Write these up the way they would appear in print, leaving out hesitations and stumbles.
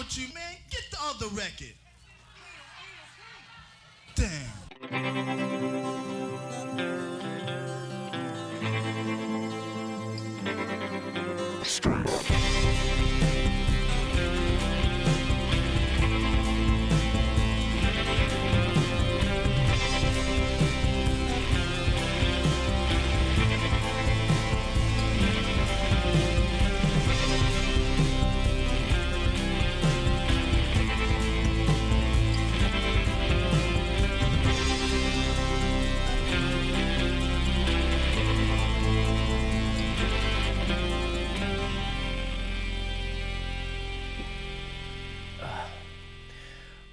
with you, man? Get the other record. Damn.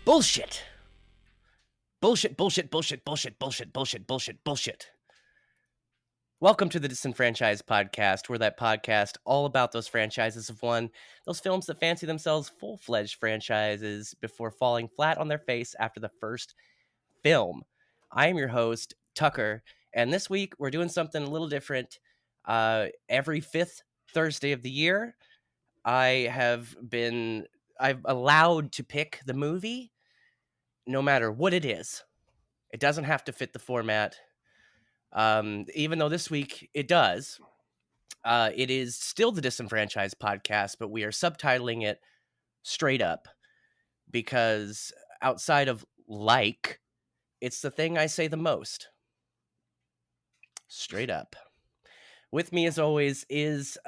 Bullshit. Bullshit, bullshit, bullshit, bullshit, bullshit, bullshit, bullshit, bullshit. Welcome to the Disenfranchised Podcast. We're that podcast all about those franchises of one, those films that fancy themselves full-fledged franchises before falling flat on their face after the first film. I am your host, Tucker, and this week we're doing something a little different. Every fifth Thursday of the year, I'm allowed to pick the movie, no matter what it is. It doesn't have to fit the format. Even though this week it does. It is still the Disenfranchised Podcast, but we are subtitling it straight up because outside of like, it's the thing I say the most. Straight up. With me, as always, is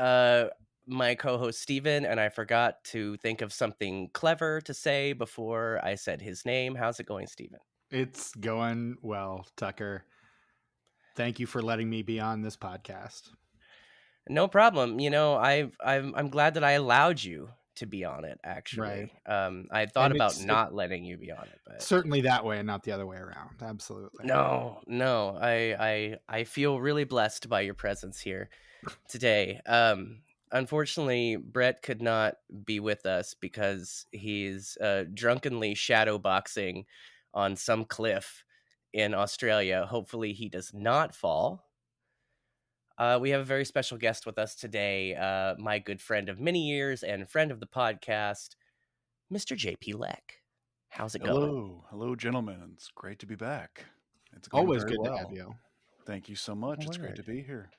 my co-host Steven, and I forgot to think of something clever to say before I said his name. How's it going, Steven? It's going well, Tucker. Thank you for letting me be on this podcast. No problem. You know, I'm glad that I allowed you to be on it, actually. Right. I thought And about not letting you be on it, but certainly that way and not the other way around. Absolutely. no. I feel really blessed by your presence here today. Unfortunately, Brett could not be with us because he's drunkenly shadowboxing on some cliff in Australia. Hopefully he does not fall. We have a very special guest with us today, my good friend of many years and friend of the podcast, Mr. JP Leck. How's it going? Hello, gentlemen. It's great to be back. It's Always very good well. to have you. Thank you so much. It's great to be here.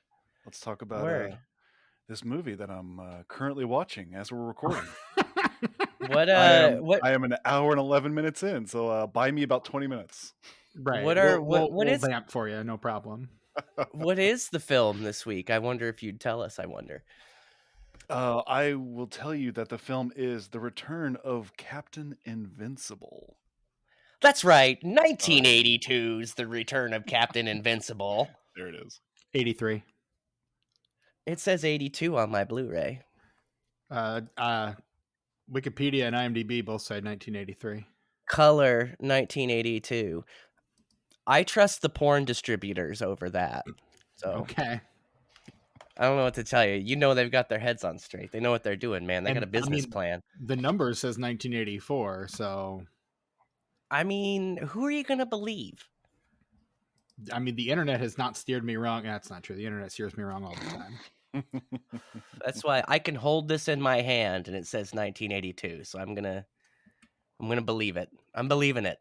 Let's talk about Word. this movie that I'm currently watching as we're recording. What I am an hour and 11 minutes in, so buy me about 20 minutes. Right. We'll we'll vamp for you, no problem. What is the film this week? I wonder if you'd tell us. I will tell you that the film is The Return of Captain Invincible. That's right. 1982's The Return of Captain Invincible. There it is. 83. It says 82 on my Blu-ray. Wikipedia and IMDb both say 1983. Color 1982. I trust the porn distributors over that. So Okay. I don't know what to tell you. You know they've got their heads on straight. They know what they're doing, man. They got a business plan. The number says 1984, so I mean, who are you going to believe? I mean, the internet has not steered me wrong. That's not true. The internet steers me wrong all the time. That's why I can hold this in my hand and it says 1982. So I'm going to believe it. I'm believing it.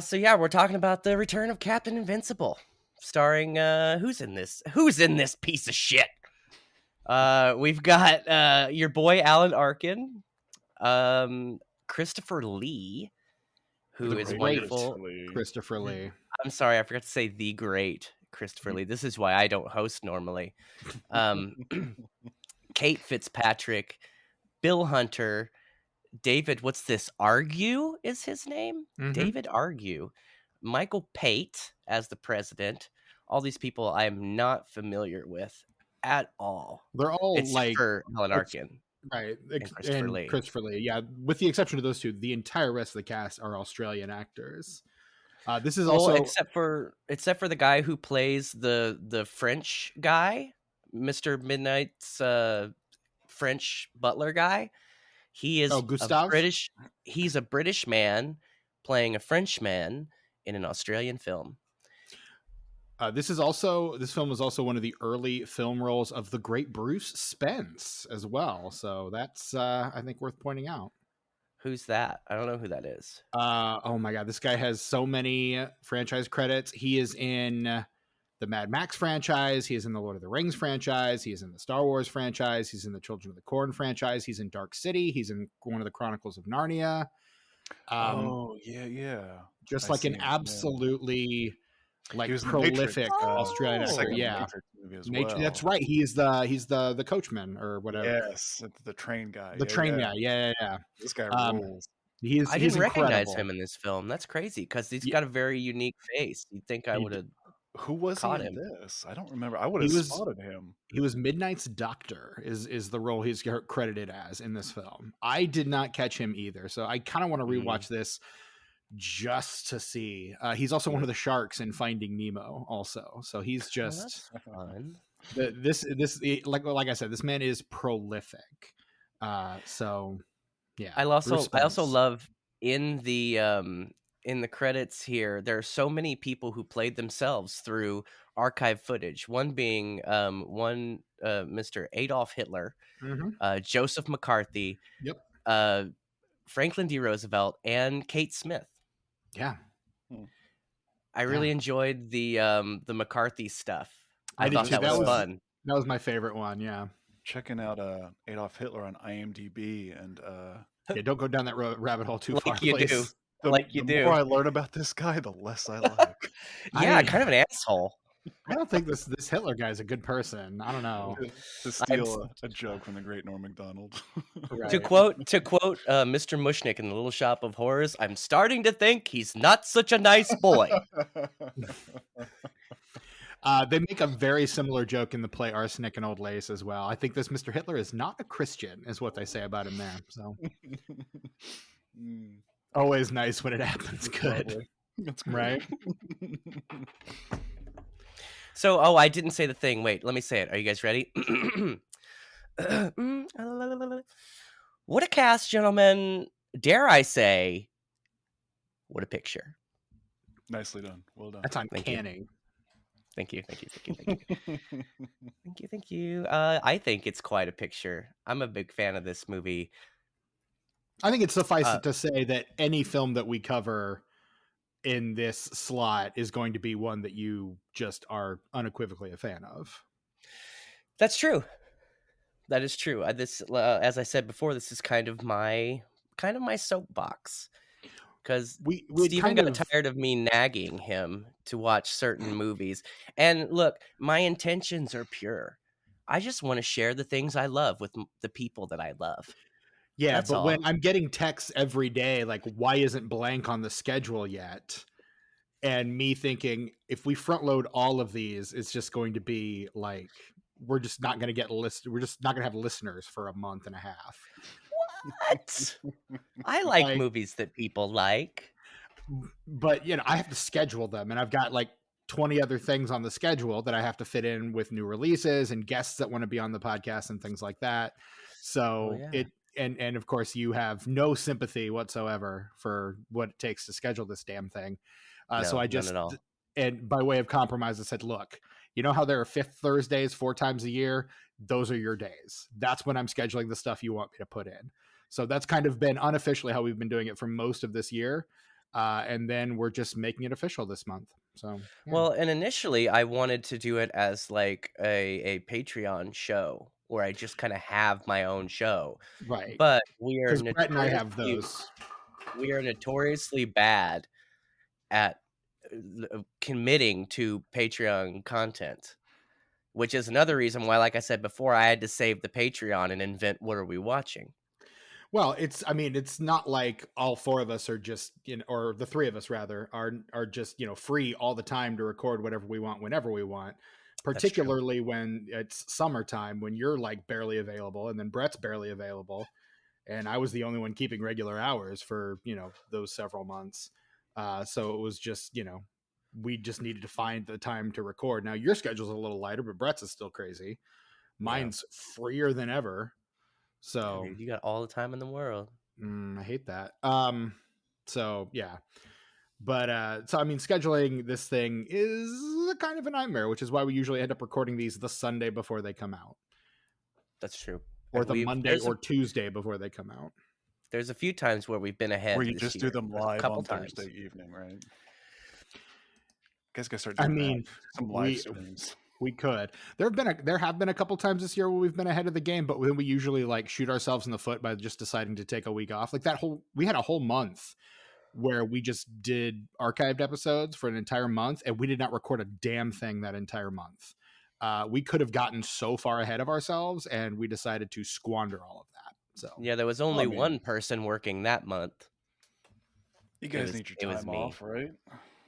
So yeah, we're talking about The Return of Captain Invincible, starring who's in this piece of shit? We've got your boy Alan Arkin, Christopher Lee, who is wonderful. Christopher Lee. I'm sorry, I forgot to say the great Christopher Lee. This is why I don't host normally. Kate Fitzpatrick, Bill Hunter, David, what's this? Argue is his name? Mm-hmm. David Argue. Michael Pate as the president. All these people I am not familiar with at all. They're all for Alan Arkin. Right. And Christopher Lee. Yeah. With the exception of those two, the entire rest of the cast are Australian actors. This is also except for the guy who plays the French guy, Mr. Midnight's French butler guy. He is he's a British man playing a French man in an Australian film. This film was also one of the early film roles of the great Bruce Spence as well. So that's I think worth pointing out. Who's that? I don't know who that is. Oh my God, this guy has so many franchise credits. He is in the Mad Max franchise. He is in the Lord of the Rings franchise. He is in the Star Wars franchise. He's in the Children of the Corn franchise. He's in Dark City. He's in one of the Chronicles of Narnia. Yeah. Just I like see an him, yeah. absolutely He was in the prolific Matrix, Australian Oh. actor. second Yeah, Matrix movie as well. That's right. He's the coachman or whatever. Yes, the train guy. The train guy. Yeah. This guy Um, rules. He's I didn't recognize incredible. him in this film. That's crazy because he's Ye- got a very unique face. You'd think I He would have Who was he caught in him. this? I don't remember. I would He have was- spotted him. He was Midnight's Doctor is the role he's credited as in this film. I did not catch him either, so I kind of want to rewatch this just to see. He's also one of the sharks in Finding Nemo, also. So he's just Fun. like I said, this man is prolific. So yeah, I Bruce also Spence. love in the credits here. There are so many people who played themselves through archive footage. One being Mr. Adolf Hitler, Mhm. Joseph McCarthy, Yep. Franklin D. Roosevelt, and Kate Smith. Yeah. I really enjoyed the McCarthy stuff. I I did thought too. that was fun. That was my favorite one. Yeah. Checking out Adolf Hitler on IMDb, and Yeah. Don't go down that rabbit hole too Like far. you please. do. the, Like you the do. more I learn about this guy, the less I like. Yeah, kind of an asshole. I don't think this Hitler guy is a good person. I don't know. To steal a joke from the great Norm Macdonald. Right. To quote Mr. Mushnick in the Little Shop of Horrors, I'm starting to think he's not such a nice boy. They make a very similar joke in the play Arsenic and Old Lace as well. I think this Mr. Hitler is not a Christian, is what they say about him there. So always nice when it happens. Good, That's great. right? So, I didn't say the thing. Wait, let me say it. Are you guys ready? What a cast, gentlemen. Dare I say, what a picture. Nicely done. Well done. That's on Thank you. canning. Thank you. Thank you. I think it's quite a picture. I'm a big fan of this movie. I think it suffices to say that any film that we cover in this slot is going to be one that you just are unequivocally a fan of. That's true. That is true. This, as I said before, this is kind of my soapbox because We Steven got tired of me nagging him to watch certain movies. And look, my intentions are pure. I just want to share the things I love with the people that I love. Yeah, That's but all. when I'm getting texts every day, like, why isn't blank on the schedule yet? And me thinking, if we front load all of these, it's just going to be like, we're just not going to get we're just not going to have listeners for a month and a half. What? I like Like- movies that people like. But, I have to schedule them, and I've got like 20 other things on the schedule that I have to fit in with new releases and guests that want to be on the podcast and things like that. So yeah. And of course you have no sympathy whatsoever for what it takes to schedule this damn thing. So I just, none at all. and by way of compromise, I said, look, you know how there are fifth Thursdays 4 times a year? Those are your days. That's when I'm scheduling the stuff you want me to put in. So that's kind of been unofficially how we've been doing it for most of this year. And then we're just making it official this month. So, yeah. Well, and initially I wanted to do it as like a Patreon show where I just kind of have my own show. Right. But we are Because Brett and I have notoriously- those. We are notoriously bad at committing to Patreon content, which is another reason why, like I said before, I had to save the Patreon and invent what are we watching. Well, it's not like all 4 of us are just, or the 3 of us rather are just, free all the time to record whatever we want, whenever we want, particularly when it's summertime, when you're like barely available and then Brett's barely available. And I was the only one keeping regular hours for, those several months. So it was just, we just needed to find the time to record. Now your schedule's a little lighter, but Brett's is still crazy. Mine's freer than ever. So Dude, you got all the time in the world. I hate that. So yeah, but so scheduling this thing is is a kind of a nightmare, which is why we usually end up recording these the Sunday before they come out, That's true. or And the Monday or Tuesday before they come out. there's a few times where we've been ahead Where you this just year. do them There's a live couple on times. Thursday evening, right? Guys gotta start I doing mean, some live streams. we could. There have been a couple times this year where we've been ahead of the game, but then we usually like shoot ourselves in the foot by just deciding to take a week off. Like we had a whole month where we just did archived episodes for an entire month, and we did not record a damn thing that entire month. We could have gotten so far ahead of ourselves, and we decided to squander all of that. So Yeah, there was only I mean- one person working that month. You guys was- need it your was time me. off, right?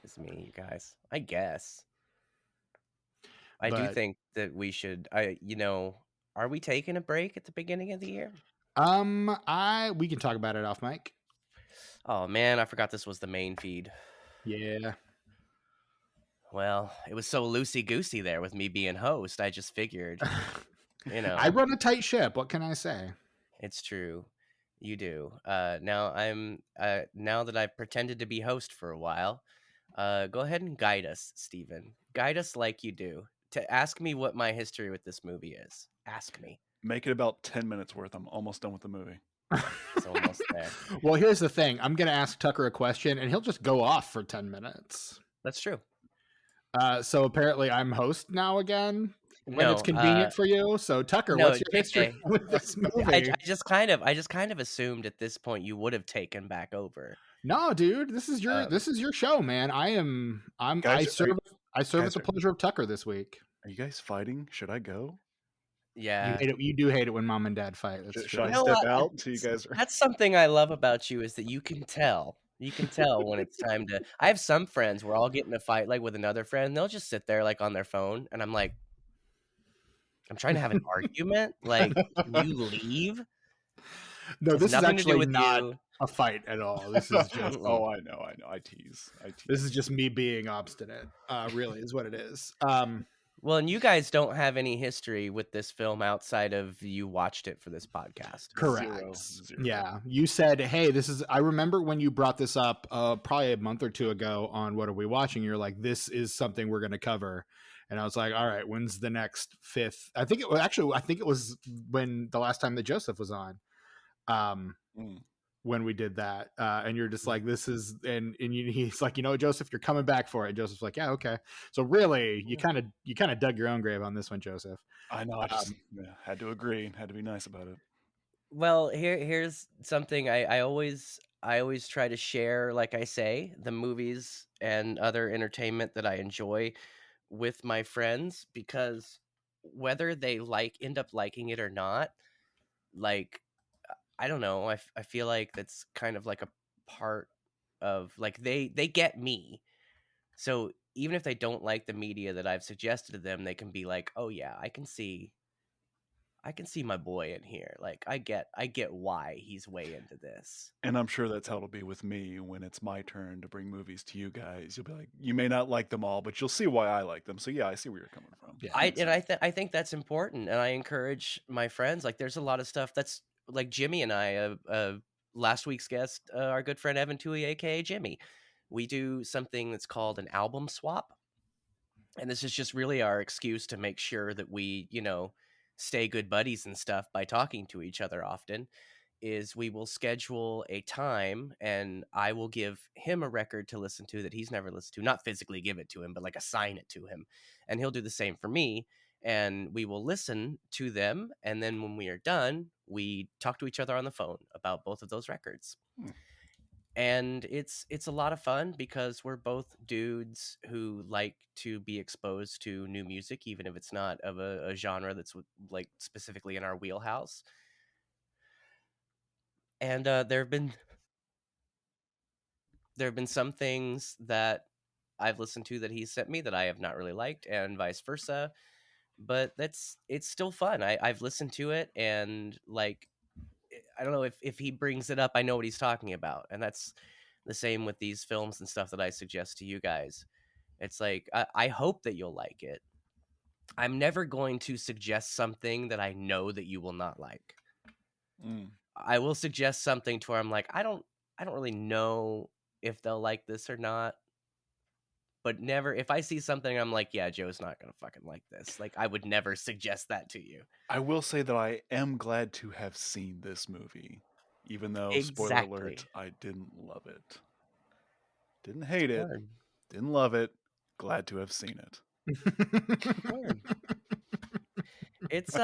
It's me, you guys. I guess. I do But- think that we should. Are we taking a break at the beginning of the year? we can talk about it off mic. Oh man, I forgot this was the main feed. Yeah. Well, it was so loosey goosey there with me being host. I just figured, I run a tight ship. What can I say? it's true. You do. Now that I've pretended to be host for a while, go ahead and guide us, Steven. Guide us like you do. To ask me what my history with this movie is. Ask me. Make it about 10 minutes worth. I'm almost done with the movie. It's almost there. Well, here's the thing. I'm going to ask Tucker a question, and he'll just go off for 10 minutes. That's true. So apparently I'm host now again when No, it's convenient for you. So Tucker, no, what's your history JK. with this movie? I just kind of assumed at this point you would have taken back over. No, dude, this is your show, man. I Guys, serve at guys, the pleasure of Tucker this week. Are you guys fighting? Should I go? Yeah. You do hate it when mom and dad fight. That's Should true. I You know step what? out until you guys are? That's something I love about you is that you can tell. You can tell when it's time to. I have some friends where I'll get in a fight like with another friend. And they'll just sit there like on their phone, and I'm like, I'm trying to have an argument. Like, can you leave? No, Has this is nothing to do actually with not you. a fight at all. This is just Oh, I know. I tease. this is just me being obstinate. Really is what it is. Well, and you guys don't have any history with this film outside of you watched it for this podcast. Correct. Zero. Yeah. You said, hey, I remember when you brought this up probably a month or two ago on What Are We Watching? You're like, this is something we're going to cover. And I was like, all right, when's the next fifth? I think it was when the last time that Joseph was on. When we did that, and you're just like, this is, and he's like, Joseph, you're coming back for it. And Joseph's like, yeah, okay. So really, you kind of dug your own grave on this one, Joseph. I know. I just had to agree. Had to be nice about it. Well, here's something I always try to share, like I say, the movies and other entertainment that I enjoy with my friends, because whether they end up liking it or not, like, I don't know, I feel like that's kind of like a part of, like, they get me. So even if they don't like the media that I've suggested to them, they can be like, oh yeah, I can see my boy in here. Like, I get why he's way into this. And I'm sure that's how it'll be with me when it's my turn to bring movies to you guys. You'll be like, you may not like them all, but you'll see why I like them. So yeah, I see where you're coming from. Yeah. I think that's important, and I encourage my friends. Like, there's a lot of stuff that's like Jimmy and I, last week's guest, our good friend Evan Tui, aka Jimmy. We do something that's called an album swap, and this is just really our excuse to make sure that we, stay good buddies and stuff by talking to each other often. Is we will schedule a time, and I will give him a record to listen to that he's never listened to. Not physically give it to him, but like assign it to him, and he'll do the same for me. And we will listen to them, and then when we are done, we talk to each other on the phone about both of those records. And it's a lot of fun because we're both dudes who like to be exposed to new music, even if it's not of a genre that's like specifically in our wheelhouse. And there have been some things that I've listened to that he sent me that I have not really liked, and vice versa. But it's still fun. I've listened to it, and like, I don't know, if he brings it up, I know what he's talking about. And that's the same with these films and stuff that I suggest to you guys. It's like, I hope that you'll like it. I'm never going to suggest something that I know that you will not like. I will suggest something to where I'm like, I don't really know if they'll like this or not, but never if I see something I'm like, yeah, Joe's not gonna fucking like this. Like I would never suggest that to you. I will say that I am glad to have seen this movie, even though, spoiler alert, Exactly. I didn't love it. Didn't hate it. Word. Didn't love it. Glad to have seen it. Word. It's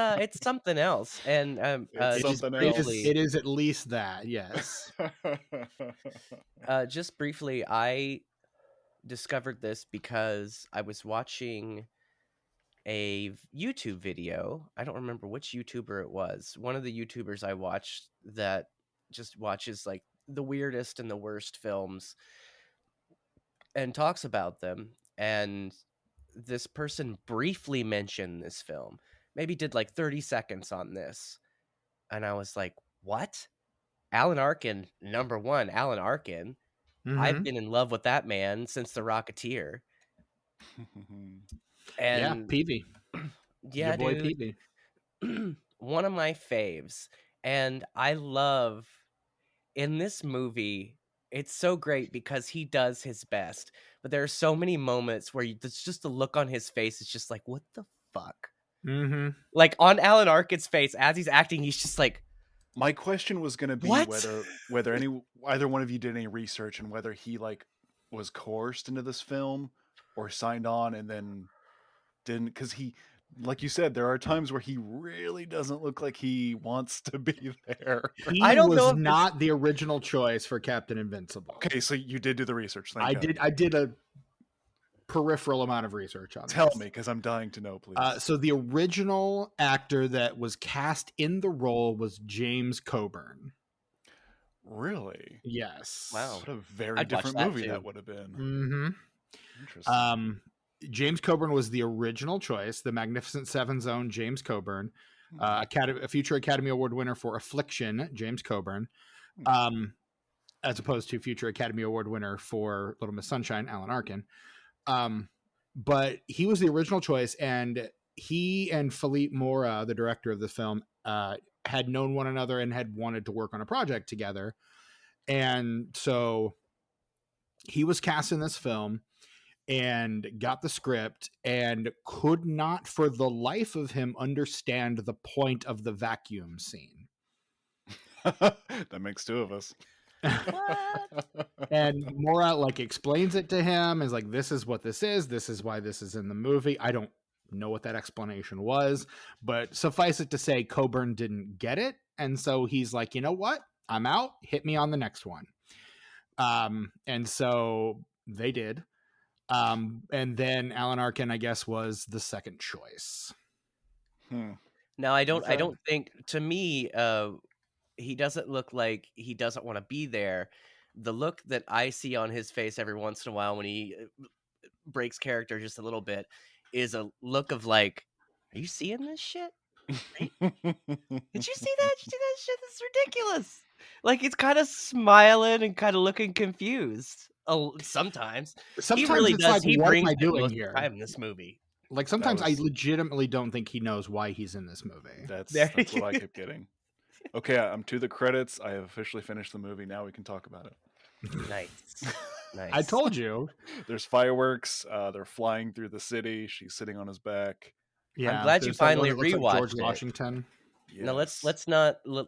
something else. And It's just something briefly, It is at least that, yes. just briefly, I discovered this because I was watching a YouTube video. I don't remember which YouTuber it was. One of the YouTubers I watched that just watches like the weirdest and the worst films and talks about them. And this person briefly mentioned this film, maybe did like 30 seconds on this. And I was like, what? Alan Arkin, number one, Alan Arkin. I've Mhm. been in love with that man since The Rocketeer. Yeah, And Peavy. yeah, Your boy dude, Peavy. one of my faves. And I love in this movie, it's so great because he does his best. But there are so many moments where there's just the look on his face. It's just like, what the fuck? Mhm. Like on Alan Arkin's face as he's acting, he's just like, My question was going to be what? whether either one of you did any research and whether he like was coerced into this film or signed on and then didn't, because he, like you said, there are times where he really doesn't look like he wants to be there. He I don't was know if it's- not the original choice for Captain Invincible. Okay, so you did do the research. Thank I God. did a peripheral amount of research on Tell this. me, because I'm dying to know, please. So the original actor that was cast in the role was James Coburn. Really? Yes. Wow. What a very I'd watch different that movie too. that would have been. Mm-hmm. Interesting. James Coburn was the original choice. The Magnificent Seven's own James Coburn, a future Academy Award winner for Affliction, James Coburn, as opposed to future Academy Award winner for Little Miss Sunshine, Alan Arkin. But he was the original choice, and he and Philippe Mora, the director of the film, had known one another and had wanted to work on a project together. And so he was cast in this film and got the script and could not for the life of him understand the point of the vacuum scene. That makes two of us. And Mora like explains it to him, is like, this is what this is why this is in the movie. I don't know what that explanation was, but suffice it to say Coburn didn't get it, and so he's like, you know what, I'm out, hit me on the next one. And so they did. And then Alan Arkin, I guess, was the second choice. Now I don't Okay. think, to me, he doesn't look like he doesn't want to be there. The look that I see on his face every once in a while when he breaks character just a little bit is a look of like, are you seeing this shit? Did you see that? Did you see that shit? That's ridiculous. Like it's kind of smiling and kind of looking confused. Oh, sometimes he really it's does. like, he what brings am I it doing most of here? the time in this movie. Like sometimes I was- legitimately don't think he knows why he's in this movie. That's There what you I kept getting. Okay, I'm to the credits. I have officially finished the movie. Now we can talk about it. Nice. I told you. There's fireworks. They're flying through the city. She's sitting on his back. Yeah, glad you there's that one finally that looks like George rewatched it. Washington. Now Yes.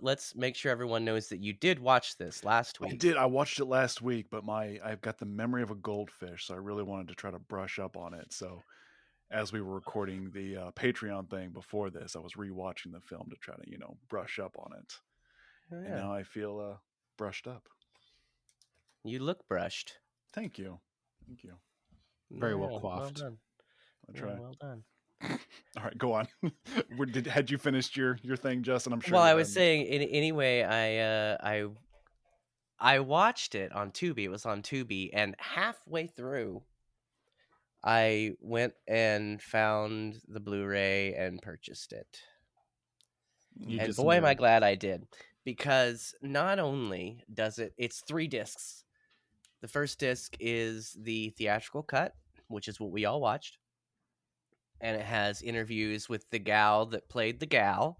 let's make sure everyone knows that you did watch this last week. I did. I watched it last week, but I've got the memory of a goldfish, so I really wanted to try to brush up on it. So as we were recording the Patreon thing before this, I was rewatching the film to try to, brush up on it. Oh, And yeah. now I feel brushed up. You look brushed. Thank you. Thank you. Very well Yeah, coiffed. Well done. I try. Yeah, well done. All right, go on. Had you finished your thing, Justin? I'm sure. Well, you I was hadn't. saying anyway. I watched it on Tubi. It was on Tubi, and halfway through, I went and found the Blu-ray and purchased it. You And just boy, am I knew. glad I did, because not only does it's 3 discs. The first disc is the theatrical cut, which is what we all watched. And it has interviews with the gal that played the gal.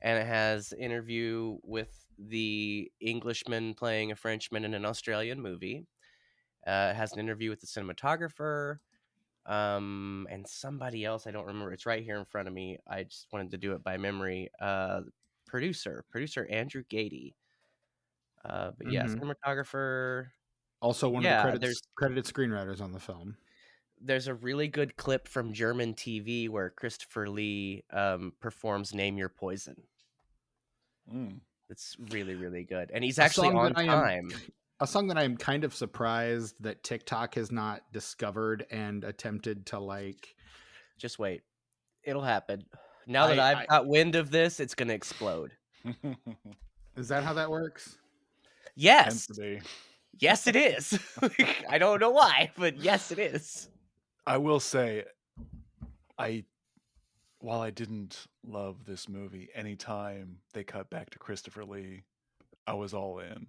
And it has interview with the Englishman playing a Frenchman in an Australian movie. It has an interview with the cinematographer, and somebody else. I don't remember. It's right here in front of me. I just wanted to do it by memory. Producer Andrew Gady. But yeah, cinematographer. Also one of Yeah, the credited screenwriters on the film. There's a really good clip from German TV where Christopher Lee performs "Name Your Poison." It's really, really good, and he's actually on time. A song that I am kind of surprised that TikTok has not discovered and attempted to like. Just wait, it'll happen. Now that I've got wind of this, it's gonna explode. Is that how that works? Yes. Yes, it is. I don't know why, but yes, it is. I will say, while I didn't love this movie, anytime they cut back to Christopher Lee, I was all in.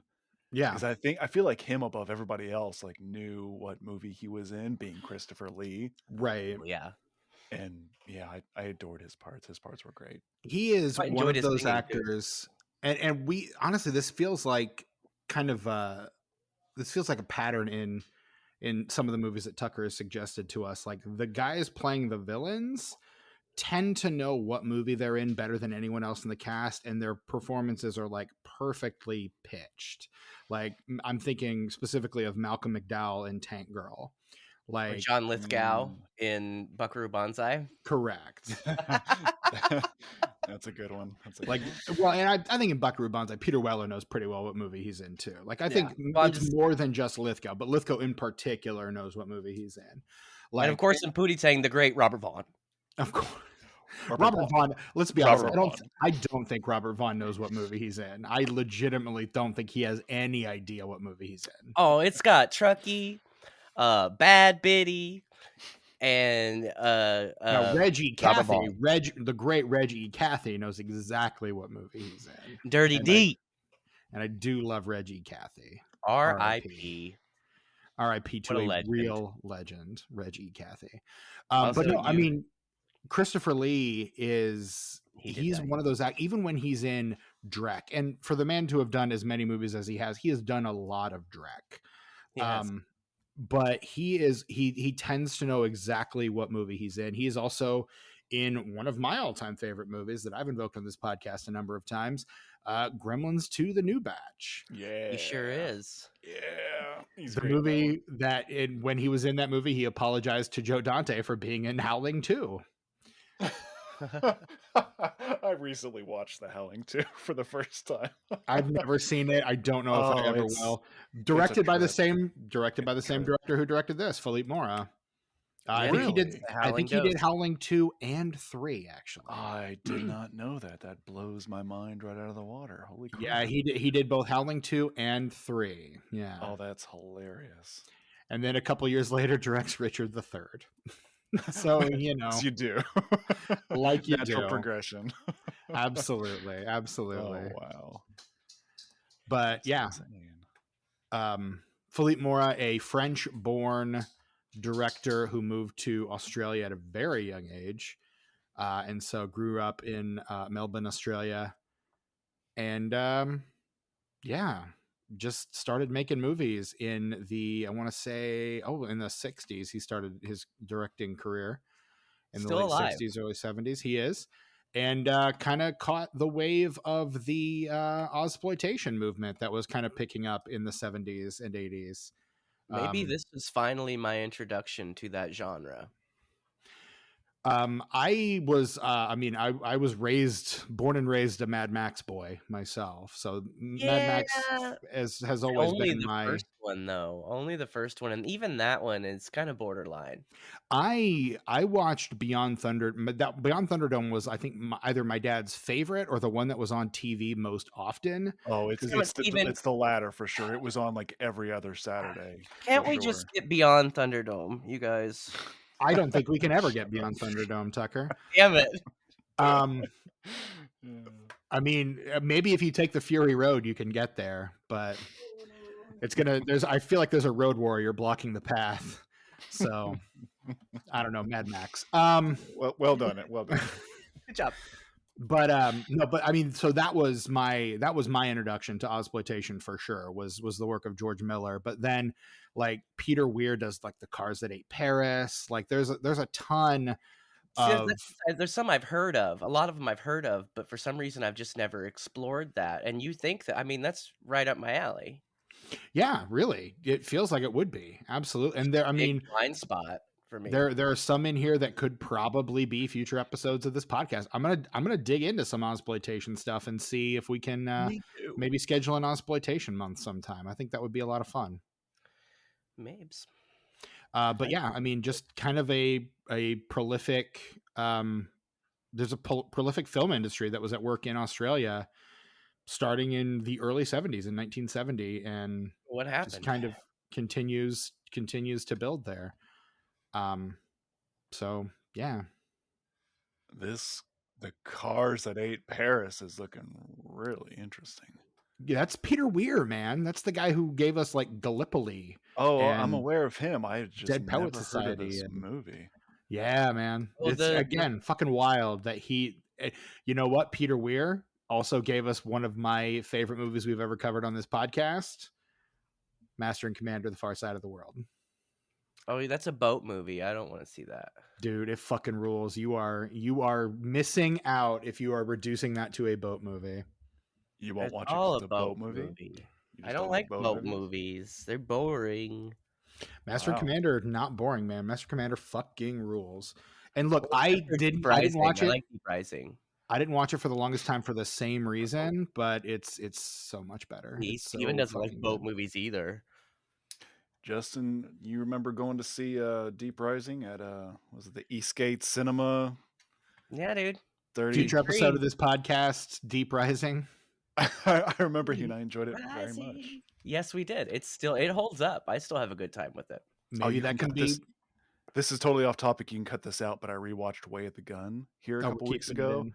Yeah, because I feel like him above everybody else like knew what movie he was in, being Christopher Lee. Right. Yeah. And yeah, I adored his parts. His parts were great. He is one of those actors, and we honestly, this feels like kind of this feels like a pattern in some of the movies that Tucker has suggested to us. Like the guys playing the villains tend to know what movie they're in better than anyone else in the cast, and their performances are like perfectly pitched. Like I'm thinking specifically of Malcolm McDowell in Tank Girl, like or John Lithgow in Buckaroo Banzai. Correct. That's a good one. Well, and I think in Buckaroo Banzai, Peter Weller knows pretty well what movie he's in too. Like I think it's more than just Lithgow, but Lithgow in particular knows what movie he's in. Like, and of course, in Pootie Tang, the great Robert Vaughn. Of course, Robert Vaughn. Let's be honest. I don't think Robert Vaughn knows what movie he's in. I legitimately don't think he has any idea what movie he's in. Oh, it's got Truckee, Bad Biddy, and Reggie Cathy. The great Reggie Cathy knows exactly what movie he's in. Dirty D. And I do love Reggie Cathy. R.I.P. R.I.P. to a real legend, Reggie Cathy. But no, I mean, Christopher Lee he's one of those even when he's in Drek, and for the man to have done as many movies as he has done a lot of Drek. But he tends to know exactly what movie he's in. He is also in one of my all-time favorite movies that I've invoked on this podcast a number of times, Gremlins 2: The New Batch. Yeah, he sure is. Yeah, he's the movie though. When he was in that movie, he apologized to Joe Dante for being in Howling 2. I recently watched The Howling 2 for the first time. I've never seen it. I don't know if I ever will. Directed by the same director who directed this, Philippe Mora. I think he did Howling 2 and 3, actually. I did not know that. That blows my mind right out of the water. Holy crap. Yeah, he did both Howling 2 and 3. Yeah. Oh, that's hilarious. And then a couple years later directs Richard III. So, you know. You do. Like you Natural do. Progression. Absolutely. Oh, wow. But that's Philippe Mora, a French-born director who moved to Australia at a very young age, and so grew up in Melbourne, Australia, and just started making movies in the in the 60s. He started his directing career in the late 60s, early 70s. He is, and kind of caught the wave of the Ozploitation movement that was kind of picking up in the 70s and 80s. Maybe this was finally my introduction to that genre. I was born and raised a Mad Max boy myself. So Mad Max has always been my first one, though. Only the first one, and even that one is kind of borderline. I watched Beyond Thunderdome. Beyond Thunderdome was, I think, either my dad's favorite or the one that was on TV most often. Oh, it's the latter for sure. It was on like every other Saturday. Can't we just get Beyond Thunderdome, you guys? I don't think we can ever get Beyond Thunderdome, Tucker. Damn it. I mean, maybe if you take the Fury Road, you can get there, but I feel like there's a road warrior blocking the path. So I don't know, Mad Max. Well done. Well done. Good job. But no, but I mean, so that was my introduction to Ozploitation for sure, was the work of George Miller. But then like Peter Weir does like The Cars That Ate Paris. Like there's a ton See, of there's some I've heard of. A lot of them I've heard of, but for some reason I've just never explored that. And you think that, I mean, that's right up my alley. yeah, really. It feels like it would be. Absolutely. And there, I Big mean, blind spot for me. there are some in here that could probably be future episodes of this podcast. I'm gonna dig into some Ozploitation stuff and see if we can Me too. maybe schedule an Ozploitation month sometime. I think that would be a lot of fun. Mabes. But yeah, I mean, just kind of a prolific. There's a prolific film industry that was at work in Australia, starting in the early '70s in 1970, and What just happened? kind of continues to build there. So yeah, The Cars That Ate Paris is looking really interesting. yeah, that's Peter Weir, man. That's the guy who gave us like Gallipoli. Oh, I'm and aware of him. I had just Dead never Poet heard of Society this and movie. yeah, man. Well, It's again fucking wild that you know what? Peter Weir also gave us one of my favorite movies we've ever covered on this podcast, Master and Commander: The Far Side of the World. Oh, that's a boat movie. I don't want to see that. Dude, it fucking rules. You are missing out if you are reducing that to a boat movie. You won't It's watch it all because it's a boat movie? You I just don't like boat movies? movies. They're boring. Master and Wow. Commander, not boring, man. Master Commander fucking rules. And look, I They're didn't Deep watch Rising. it. I like Deep Rising. I didn't watch it for the longest time for the same reason, but it's so much better. It's so Steven doesn't like fucking boat good. movies either. Justin, you remember going to see Deep Rising at was it the Eastgate Cinema? Yeah, dude. 30. Future episode of this podcast, Deep Rising. I remember you and I enjoyed it very much. Yes, we did. It holds up. I still have a good time with it. Maybe that can be. This is totally off topic. You can cut this out, but I rewatched Way of the Gun here a couple weeks ago.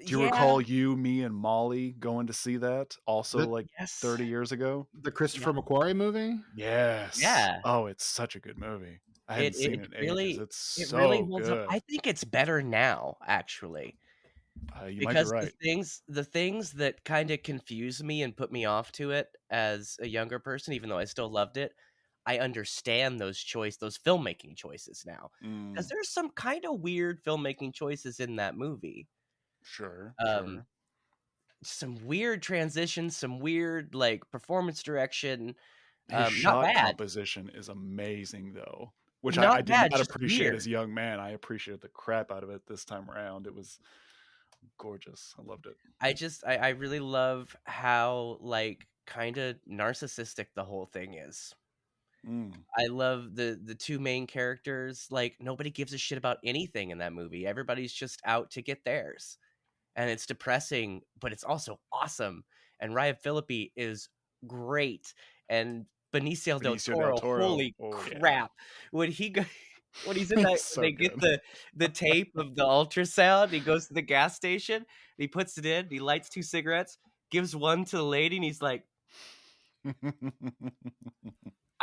Do you recall you, me, and Molly going to see that? Also, 30 years ago? The Christopher McQuarrie movie? Yes. Yeah. Oh, it's such a good movie. I haven't seen it in ages. It's so really holds good. up. I think it's better now, actually. You Because might be right. the things that kind of confuse me and put me off to it as a younger person, even though I still loved it, I understand those filmmaking choices now. Because there's some kind of weird filmmaking choices in that movie. Sure. Some weird transitions, some weird performance direction. His shot composition is amazing, though, which I did not appreciate as a young man. I appreciated the crap out of it this time around. It was gorgeous. I loved it. I really love how kind of narcissistic the whole thing is. I love the two main characters. Nobody gives a shit about anything in that movie. Everybody's just out to get theirs. And it's depressing, but it's also awesome. And Ryan Phillippe is great. And Benicio del Toro, holy crap. When he's in that, So they get the tape of the ultrasound, he goes to the gas station, he puts it in, he lights 2 cigarettes, gives one to the lady, and he's like,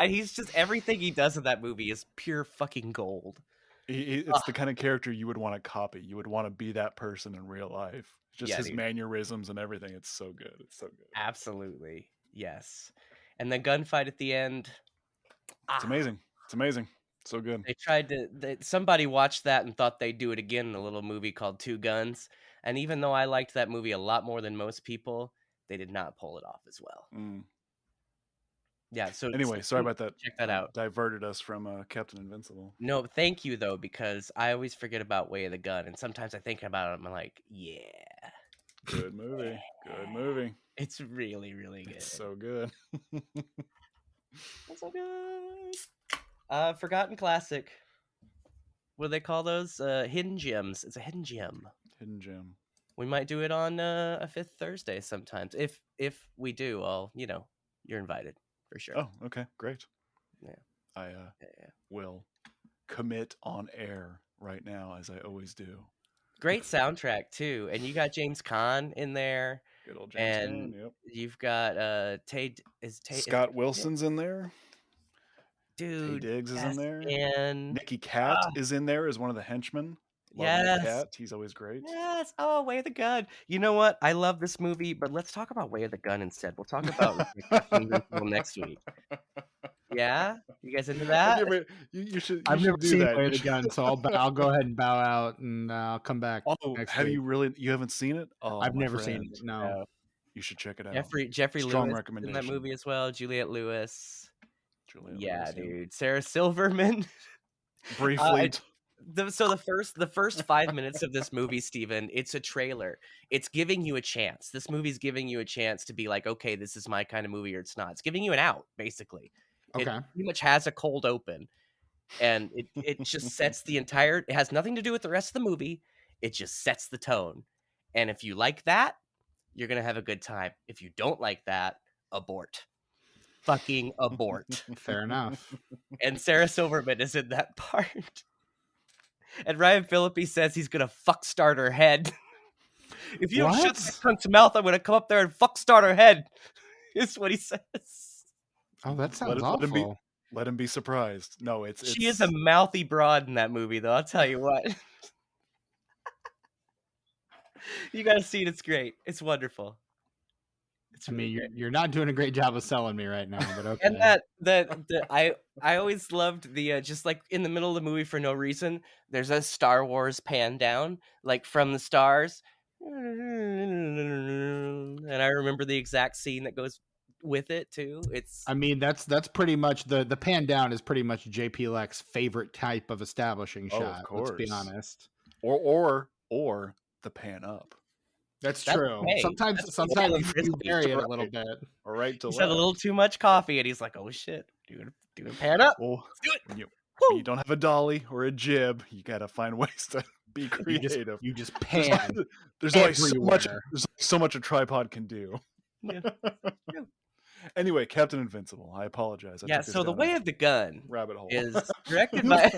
he's just, everything he does in that movie is pure fucking gold. It's the kind of character you would want to copy. You would want to be that person in real life. Just his mannerisms and everything. It's so good. It's so good. Absolutely. Yes. And the gunfight at the end. It's amazing. It's amazing. So good. They tried to, somebody watched that and thought they'd do it again in a little movie called Two Guns. And even though I liked that movie a lot more than most people, they did not pull it off as well. Yeah, so anyway, sorry about that. Check that out. Diverted us from Captain Invincible. No, thank you though, because I always forget about Way of the Gun, and sometimes I think about it, I'm like, yeah. Good movie. Good movie. It's really, really good. It's so good. It's so good. Forgotten Classic. What do they call those? Hidden Gems. It's a hidden gem. Hidden gem. We might do it on a fifth Thursday sometimes. If we do, you're invited. For sure. Oh, okay, great. Yeah. I will commit on air right now, as I always do. Great soundtrack too, and you got James Caan in there. Good old James Caan. Yep. You've got Scott Wilson's in there. Dude, Taye Diggs is in there. And Nicky Cat is in there as one of the henchmen. Love my Yes. cat. He's always great. Yes. Oh, Way of the Gun. You know what? I love this movie, but let's talk about Way of the Gun instead. We'll talk about Captain Invincible next week. Yeah, you guys into Have that? you ever, you should I've you never should do seen that. Way You of the should- Gun, so I'll go ahead and bow out, and I'll come back Oh, next have week. you really? You haven't seen it? Oh, I've my never friend. seen it. No. You should check it out. Jeffrey Strong Lewis is in that recommendation. movie as well. Juliette Lewis. Juliette Yeah, Lewis, dude. Sarah Silverman. Briefly, So the first 5 minutes of this movie, Steven, it's a trailer. It's giving you a chance. This movie's giving you a chance to be like, okay, this is my kind of movie, or it's not. It's giving you an out, basically. It Okay. pretty much has a cold open, and it just sets the entire. It has nothing to do with the rest of the movie. It just sets the tone. And if you like that, you're gonna have a good time. If you don't like that, abort. Fucking abort. Fair enough. And Sarah Silverman is in that part. And Ryan Phillippe says he's gonna fuck start her head. If you don't shut What? that cunt's mouth, I'm gonna come up there and fuck start her head. Is what he says. Oh, that sounds let him be. awful. Let him be surprised. No, it's She is a mouthy broad in that movie, though. I'll tell you what. You gotta see it. It's great. It's wonderful. It's I really mean, great. you're not doing a great job of selling me right now, but okay. And I always loved the just like in the middle of the movie for no reason, there's a Star Wars pan down, like from the stars. And I remember the exact scene that goes with it too. It's I mean, that's pretty much the pan down is pretty much JP Leck's favorite type of establishing Oh, of shot. Let's be course. honest. or the pan up. That's That's true. okay. Sometimes That's sometimes Alan you Frisbee. vary it a Right. little bit. Or right to he's left. had a little too much coffee, and he's like, "Oh shit, doing pan up." Well, Let's do it. when you Woo! don't have a dolly or a jib, you gotta find ways to be You creative. just There's pan. there's only so much. everywhere. There's only so much a tripod can do. Yeah. True. Anyway, Captain Invincible. I apologize. I Yeah. took this So the down Way a of the Gun rabbit hole. is directed by.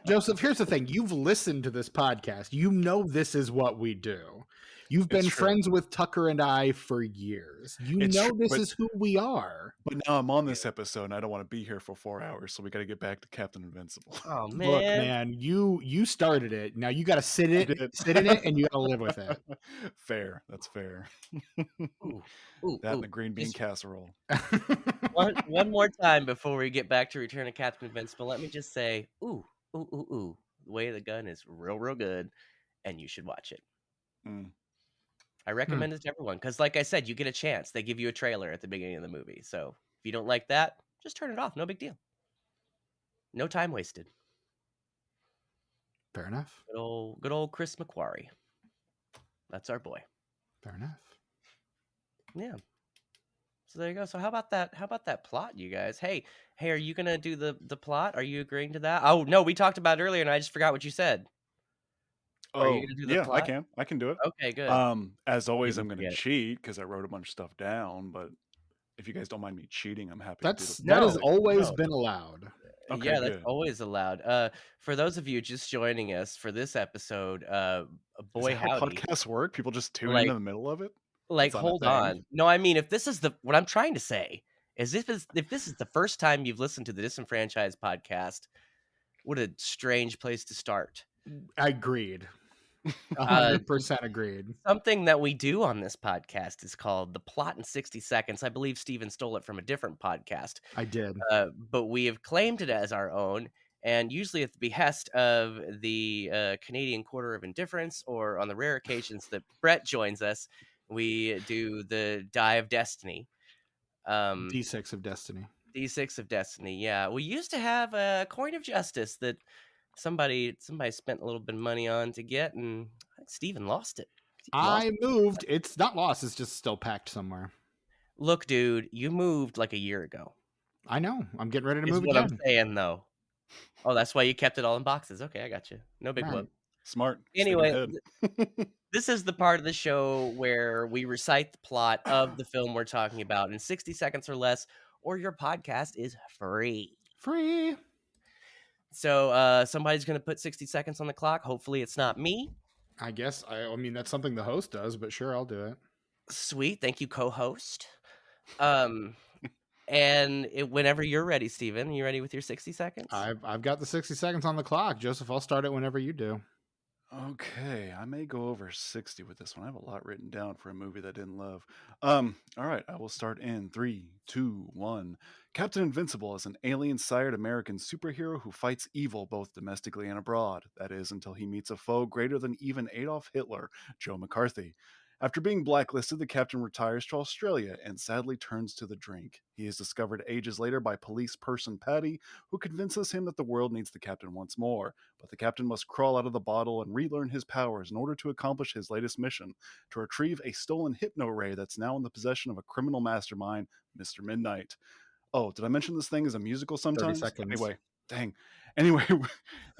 Joseph, here's the thing. You've listened to this podcast. You know this is what we do. You've been It's true. friends with Tucker and I for years. You It's know true, this but- is who we are. But now I'm on this episode, and I don't want to be here for 4 hours, so we got to get back to Captain Invincible. Oh man. Look, man, you started it. Now you got to sit I in did. it, and you got to live with it. Fair. That's fair. Ooh, ooh, That ooh. and the green bean Just casserole. one more time before we get back to Return of Captain Invincible. Let me just say, ooh. The Way of the Gun is real good, and you should watch it. Mm. I recommend it to everyone because, like I said, you get a chance. They give you a trailer at the beginning of the movie. So if you don't like that, just turn it off. No big deal. No time wasted. Fair enough. Good old Chris McQuarrie. That's our boy. Fair enough. Yeah. So there you go. So how about that plot, you guys? Hey, are you gonna do the plot? Are you agreeing to that? Oh no, we talked about it earlier, and I just forgot what you said. Are you Oh, gonna do the yeah, plot? I can do it. Okay, good. As always, I'm didn't going to forget. cheat because I wrote a bunch of stuff down. But if you guys don't mind me cheating, I'm happy to do the That has No, always no. been allowed. Okay, Yeah, that's good. always allowed. For those of you just joining us for this episode, Is boy that how howdy, podcasts work? People just tune Like- in the middle of it. like That's not a hold thing. on. No, I mean if this is what I'm trying to say is if this is the first time you've listened to the Disenfranchised podcast, what a strange place to start. Agreed. Uh, 100% agreed. Something that we do on this podcast is called The Plot in 60 Seconds. I believe Steven stole it from a different podcast, I did. but we have claimed it as our own, and usually at the behest of the Canadian Quarter of Indifference, or on the rare occasions that Brett joins us, we do the Die of Destiny. D6 of Destiny. D6 of Destiny, yeah. We used to have a Coin of Justice that somebody spent a little bit of money on to get, and Steven lost it. I moved. It's not lost. It's just still packed somewhere. Look, dude, you moved like a year ago. I know. I'm getting ready to Is move what again. I'm saying, though. Oh, that's why you kept it all in boxes. Okay, I got you. No big Right. whoop. Smart. Anyway, Thinking ahead. this is the part of the show where we recite the plot of the film we're talking about in 60 seconds or less, or your podcast is free. Free. So somebody's going to put 60 seconds on the clock. Hopefully it's not me. I guess. I mean, that's something the host does, but sure, I'll do it. Sweet. Thank you, co-host. Whenever you're ready, Steven, you ready with your 60 seconds? I've got the 60 seconds on the clock. Joseph, I'll start it whenever you do. Okay, I may go over 60 with this one. I have a lot written down for a movie that I didn't love. All right, I will start in 3, 2, 1. Captain Invincible is an alien-sired American superhero who fights evil both domestically and abroad. That is, until he meets a foe greater than even Adolf Hitler, Joe McCarthy. After being blacklisted, the captain retires to Australia and sadly turns to the drink. He is discovered ages later by police person Patty, who convinces him that the world needs the captain once more. But the captain must crawl out of the bottle and relearn his powers in order to accomplish his latest mission, to retrieve a stolen hypno ray that's now in the possession of a criminal mastermind, Mr. Midnight. Oh, did I mention this thing is a musical 30 sometimes? seconds. Anyway, dang. Anyway,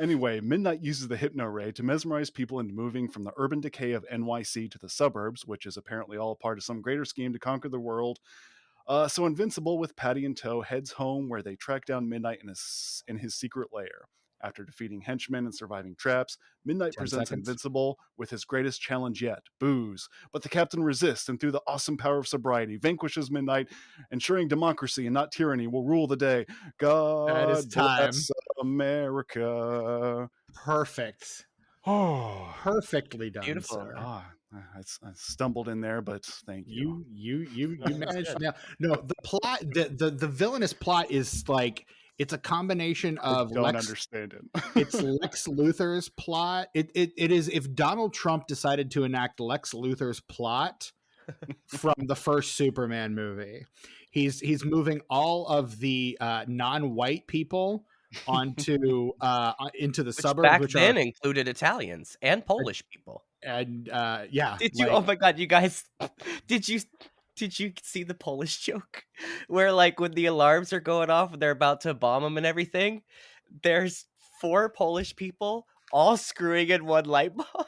anyway, Midnight uses the hypno ray to mesmerize people into moving from the urban decay of NYC to the suburbs, which is apparently all part of some greater scheme to conquer the world. So Invincible, with Patty in tow, heads home where they track down Midnight in his secret lair. After defeating henchmen and surviving traps, Midnight 10 presents seconds. Invincible with his greatest challenge yet, booze. But the captain resists, and through the awesome power of sobriety, vanquishes Midnight, ensuring democracy and not tyranny will rule the day. That is God time. bless America. Perfect. Oh, Perfectly done, Beautiful. sir. I stumbled in there, but thank you. You managed good. now. No, the plot, the villainous plot is like it's a combination I of don't Lex. understand it. It's Lex Luthor's plot. It is if Donald Trump decided to enact Lex Luthor's plot from the first Superman movie. He's moving all of the non-white people onto into the Which suburbs, back which then are included Italians and Polish people. and yeah, Did you? like Oh my god, you guys! Did you? Did you see the Polish joke where, like, when the alarms are going off and they're about to bomb them and everything, there's 4 Polish people all screwing in one light bulb?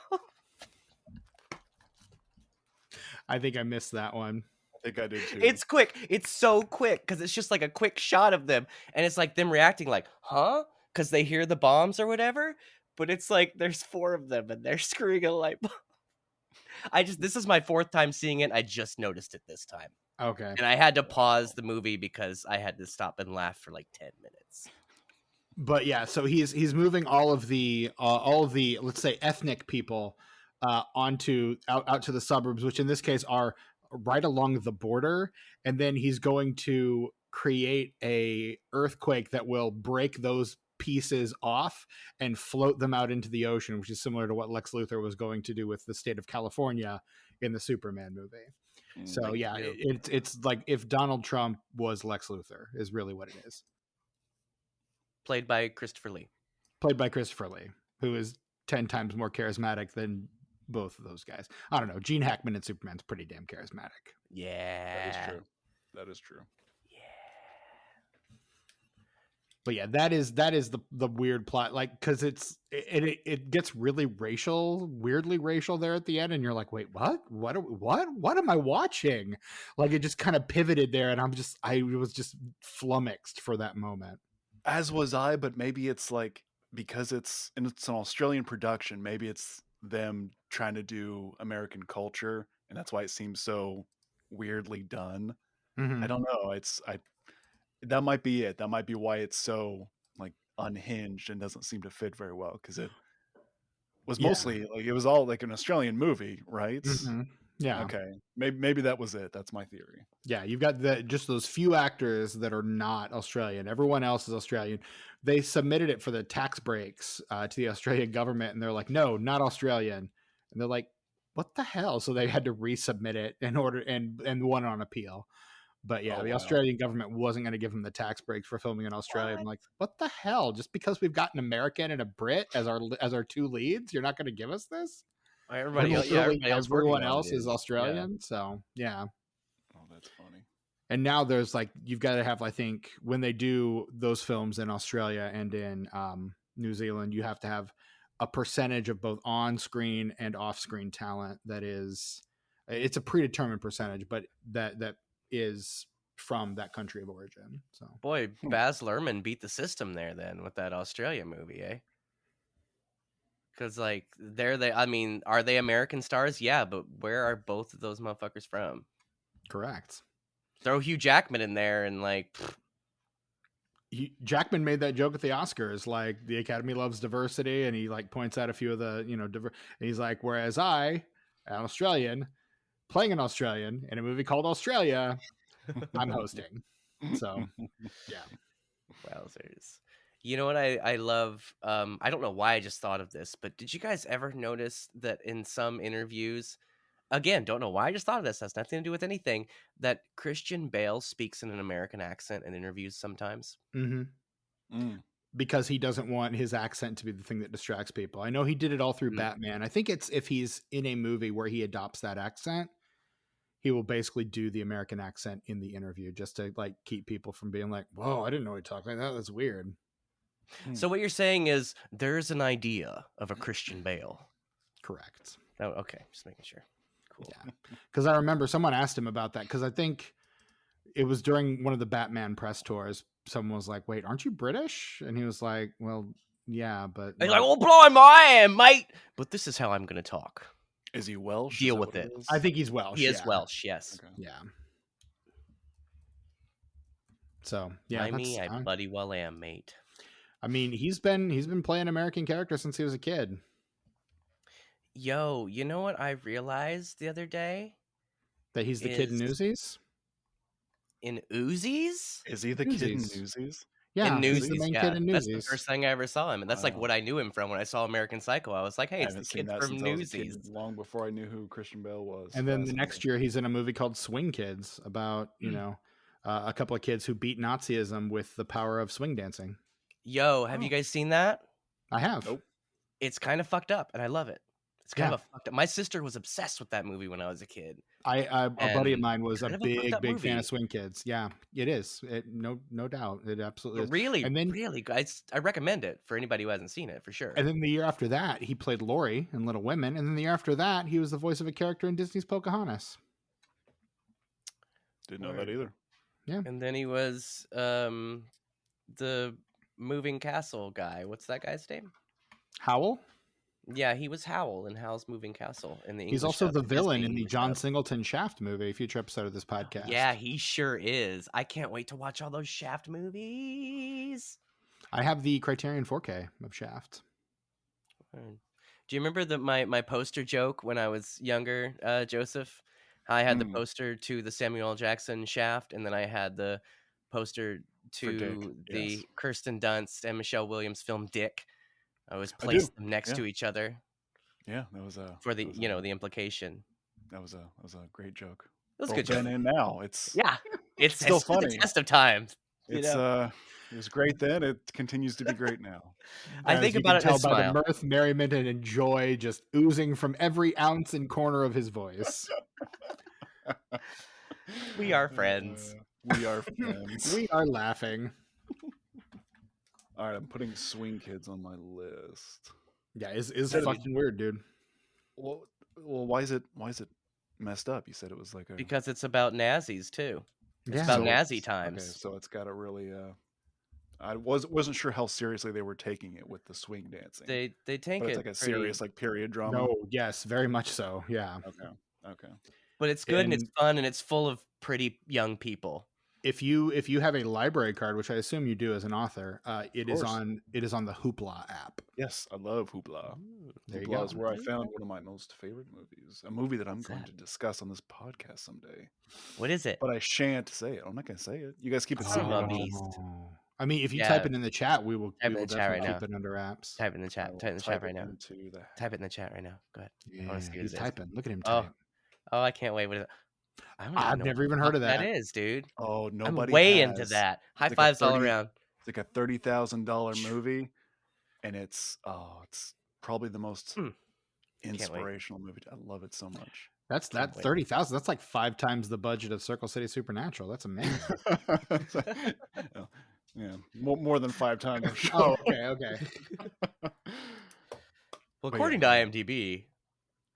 I think I missed that one. I think I did too. It's quick. It's so quick because it's just like a quick shot of them, and it's like them reacting like, "Huh?" Because they hear the bombs or whatever. But it's like there's 4 of them and they're screwing a light bulb. This is my 4th time seeing it. I just noticed it this time. Okay. And I had to pause the movie because I had to stop and laugh for like 10 minutes. But yeah, so he's moving all of the let's say ethnic people onto out to the suburbs, which in this case are right along the border, and then he's going to create a earthquake that will break those pieces off and float them out into the ocean, which is similar to what Lex Luthor was going to do with the state of California in the Superman movie. So Like, yeah, you- it's like if Donald Trump was Lex Luthor is really what it is. Played by Christopher Lee. Played by Christopher Lee, who is 10 times more charismatic than both of those guys. I don't know. Gene Hackman in Superman's pretty damn charismatic. Yeah. That is true. That is true. But yeah, that is the weird plot, like because it gets really weirdly racial there at the end, and you're like, wait, what am I watching? Like it just kind of pivoted there, and I was just flummoxed for that moment. As was I, but maybe it's like because it's an Australian production, maybe it's them trying to do American culture, and that's why it seems so weirdly done. Mhm. I don't know. That might be it. That might be why it's so like unhinged and doesn't seem to fit very well because it was Yeah. mostly like it was all like an Australian movie, right? Mhm. Yeah. Okay, maybe that was it. That's my theory. Yeah, you've got just those few actors that are not Australian. Everyone else is Australian. They submitted it for the tax breaks to the Australian government, and they're like, "No, not Australian." And they're like, "What the hell?" So they had to resubmit it in order and won on appeal. But yeah, Oh, the wow. Australian government wasn't going to give them the tax breaks for filming in Australia. I'm like, "What the hell? Just because we've got an American and a Brit as our 2 leads, you're not going to give us this?" Everybody, When else, literally everybody else working everyone on else it is Australian. So yeah. Oh, that's funny. And now there's like you've got to have, I think, when they do those films in Australia and in New Zealand, you have to have a percentage of both on-screen and off-screen talent that is, it's a predetermined percentage, but that is from that country of origin. So Boy, Baz Luhrmann beat the system there then with that Australia movie, eh? Because like I mean, are they American stars? Yeah, but where are both of those motherfuckers from? correct. Throw Hugh Jackman in there and like, Jackman made that joke at the Oscars, like the Academy loves diversity, and he like points out a few of the and he's like, whereas I, an Australian, playing an Australian in a movie called Australia, I'm hosting. So yeah. Wowzers. You know what I love? I don't know why I just thought of this, but did you guys ever notice that in some interviews, again, don't know why I just thought of this, has nothing to do with anything, that Christian Bale speaks in an American accent in interviews sometimes? Because he doesn't want his accent to be the thing that distracts people. I know he did it all through Batman. I think it's if he's in a movie where he adopts that accent, he will basically do the American accent in the interview just to like keep people from being like, whoa, I didn't know he talked like that. That's weird. So what you're saying is there's an idea of a Christian Bale. Correct. Oh, okay, just making sure. Cool. Yeah. Because I remember someone asked him about that, because I think it was during one of the Batman press tours. Someone was like, wait, aren't you British? And he was like, well, yeah, but He's like, oh, blimey, I am, mate. But this is how I'm going to talk. Is he Welsh? Deal with it. I think he's Welsh. He is Welsh, yes. Okay. Yeah. So yeah, I bloody well am, mate. I mean, he's been playing American characters since he was a kid. Yo, you know what I realized the other day? That he's the kid in Newsies? In Uzis? Is he the kid in Newsies? Yeah, in Newsies, he's the main yeah. kid in Newsies. That's the first thing I ever saw him, and that's like what I knew him from when I saw American Psycho. I was like, hey, it's the kid from Newsies. Long before I knew who Christian Bale was. And then the next year, he's in a movie called Swing Kids about, a couple of kids who beat Nazism with the power of swing dancing. Yo, have you guys seen that? I have. Nope. It's kind of fucked up, and I love it. It's kind of a fucked up. My sister was obsessed with that movie when I was a kid. A buddy of mine was a kind of big fan of Swing Kids. Yeah, it is. No doubt. It absolutely is. Really, and then, really, guys, I recommend it for anybody who hasn't seen it, for sure. And then the year after that, he played Laurie in Little Women. And then the year after that, he was the voice of a character in Disney's Pocahontas. Didn't know that either. Yeah. And then he was the Moving Castle guy. What's that guy's name? Howell? Yeah, he was Howell in Howl's Moving Castle. In the He's also the villain in the John Singleton Shaft movie, a future episode of this podcast. Yeah, he sure is. I can't wait to watch all those Shaft movies. I have the Criterion 4K of Shaft. Do you remember my poster joke when I was younger, Joseph? I had the poster to the Samuel L. Jackson Shaft, and then I had the poster to the Kirsten Dunst and Michelle Williams film Dick. I always placed them next to each other. Yeah, that was a for the the implication. That was a great joke. It was a good then joke. And now it's still funny. The test of time. It was great then. It continues to be great now. I think about it as by the mirth, merriment, and joy just oozing from every ounce and corner of his voice. We are friends. We are friends. We are laughing. All right, I'm putting Swing Kids on my list. Yeah, it's fucking weird, dude. Well, why is it messed up? You said it was like because it's about Nazis too. It's about Nazi times. Okay, so it's got a really I wasn't sure how seriously they were taking it with the swing dancing. They take but it it's like a serious like period drama. No, yes, very much so. Yeah. Okay. But it's good and it's fun and it's full of pretty young people. If you have a library card, which I assume you do as an author, it is on the Hoopla app. Yes, I love Hoopla. There Hoopla is where I found one of my most favorite movies. A movie that I'm going to discuss on this podcast someday. What is it? But I shan't say it. I'm not going to say it. You guys keep it secret. I mean, if you type it in the chat, we will definitely keep it under apps. Type it in the chat. Type it in the chat right now. Type it in the chat right now. Go ahead. Yeah, I want to see he's typing. Look at him type. Oh, I can't wait. What is it? I've never even heard of that. That is, dude. Oh, nobody. I'm way into that. High fives all around. It's like a $30,000 movie, and it's probably the most inspirational movie. I love it so much. That's 30,000. That's like 5 times the budget of Circle City Supernatural. That's amazing. Yeah, more than 5 times. I'm sure. Oh, okay. Well, according to IMDb,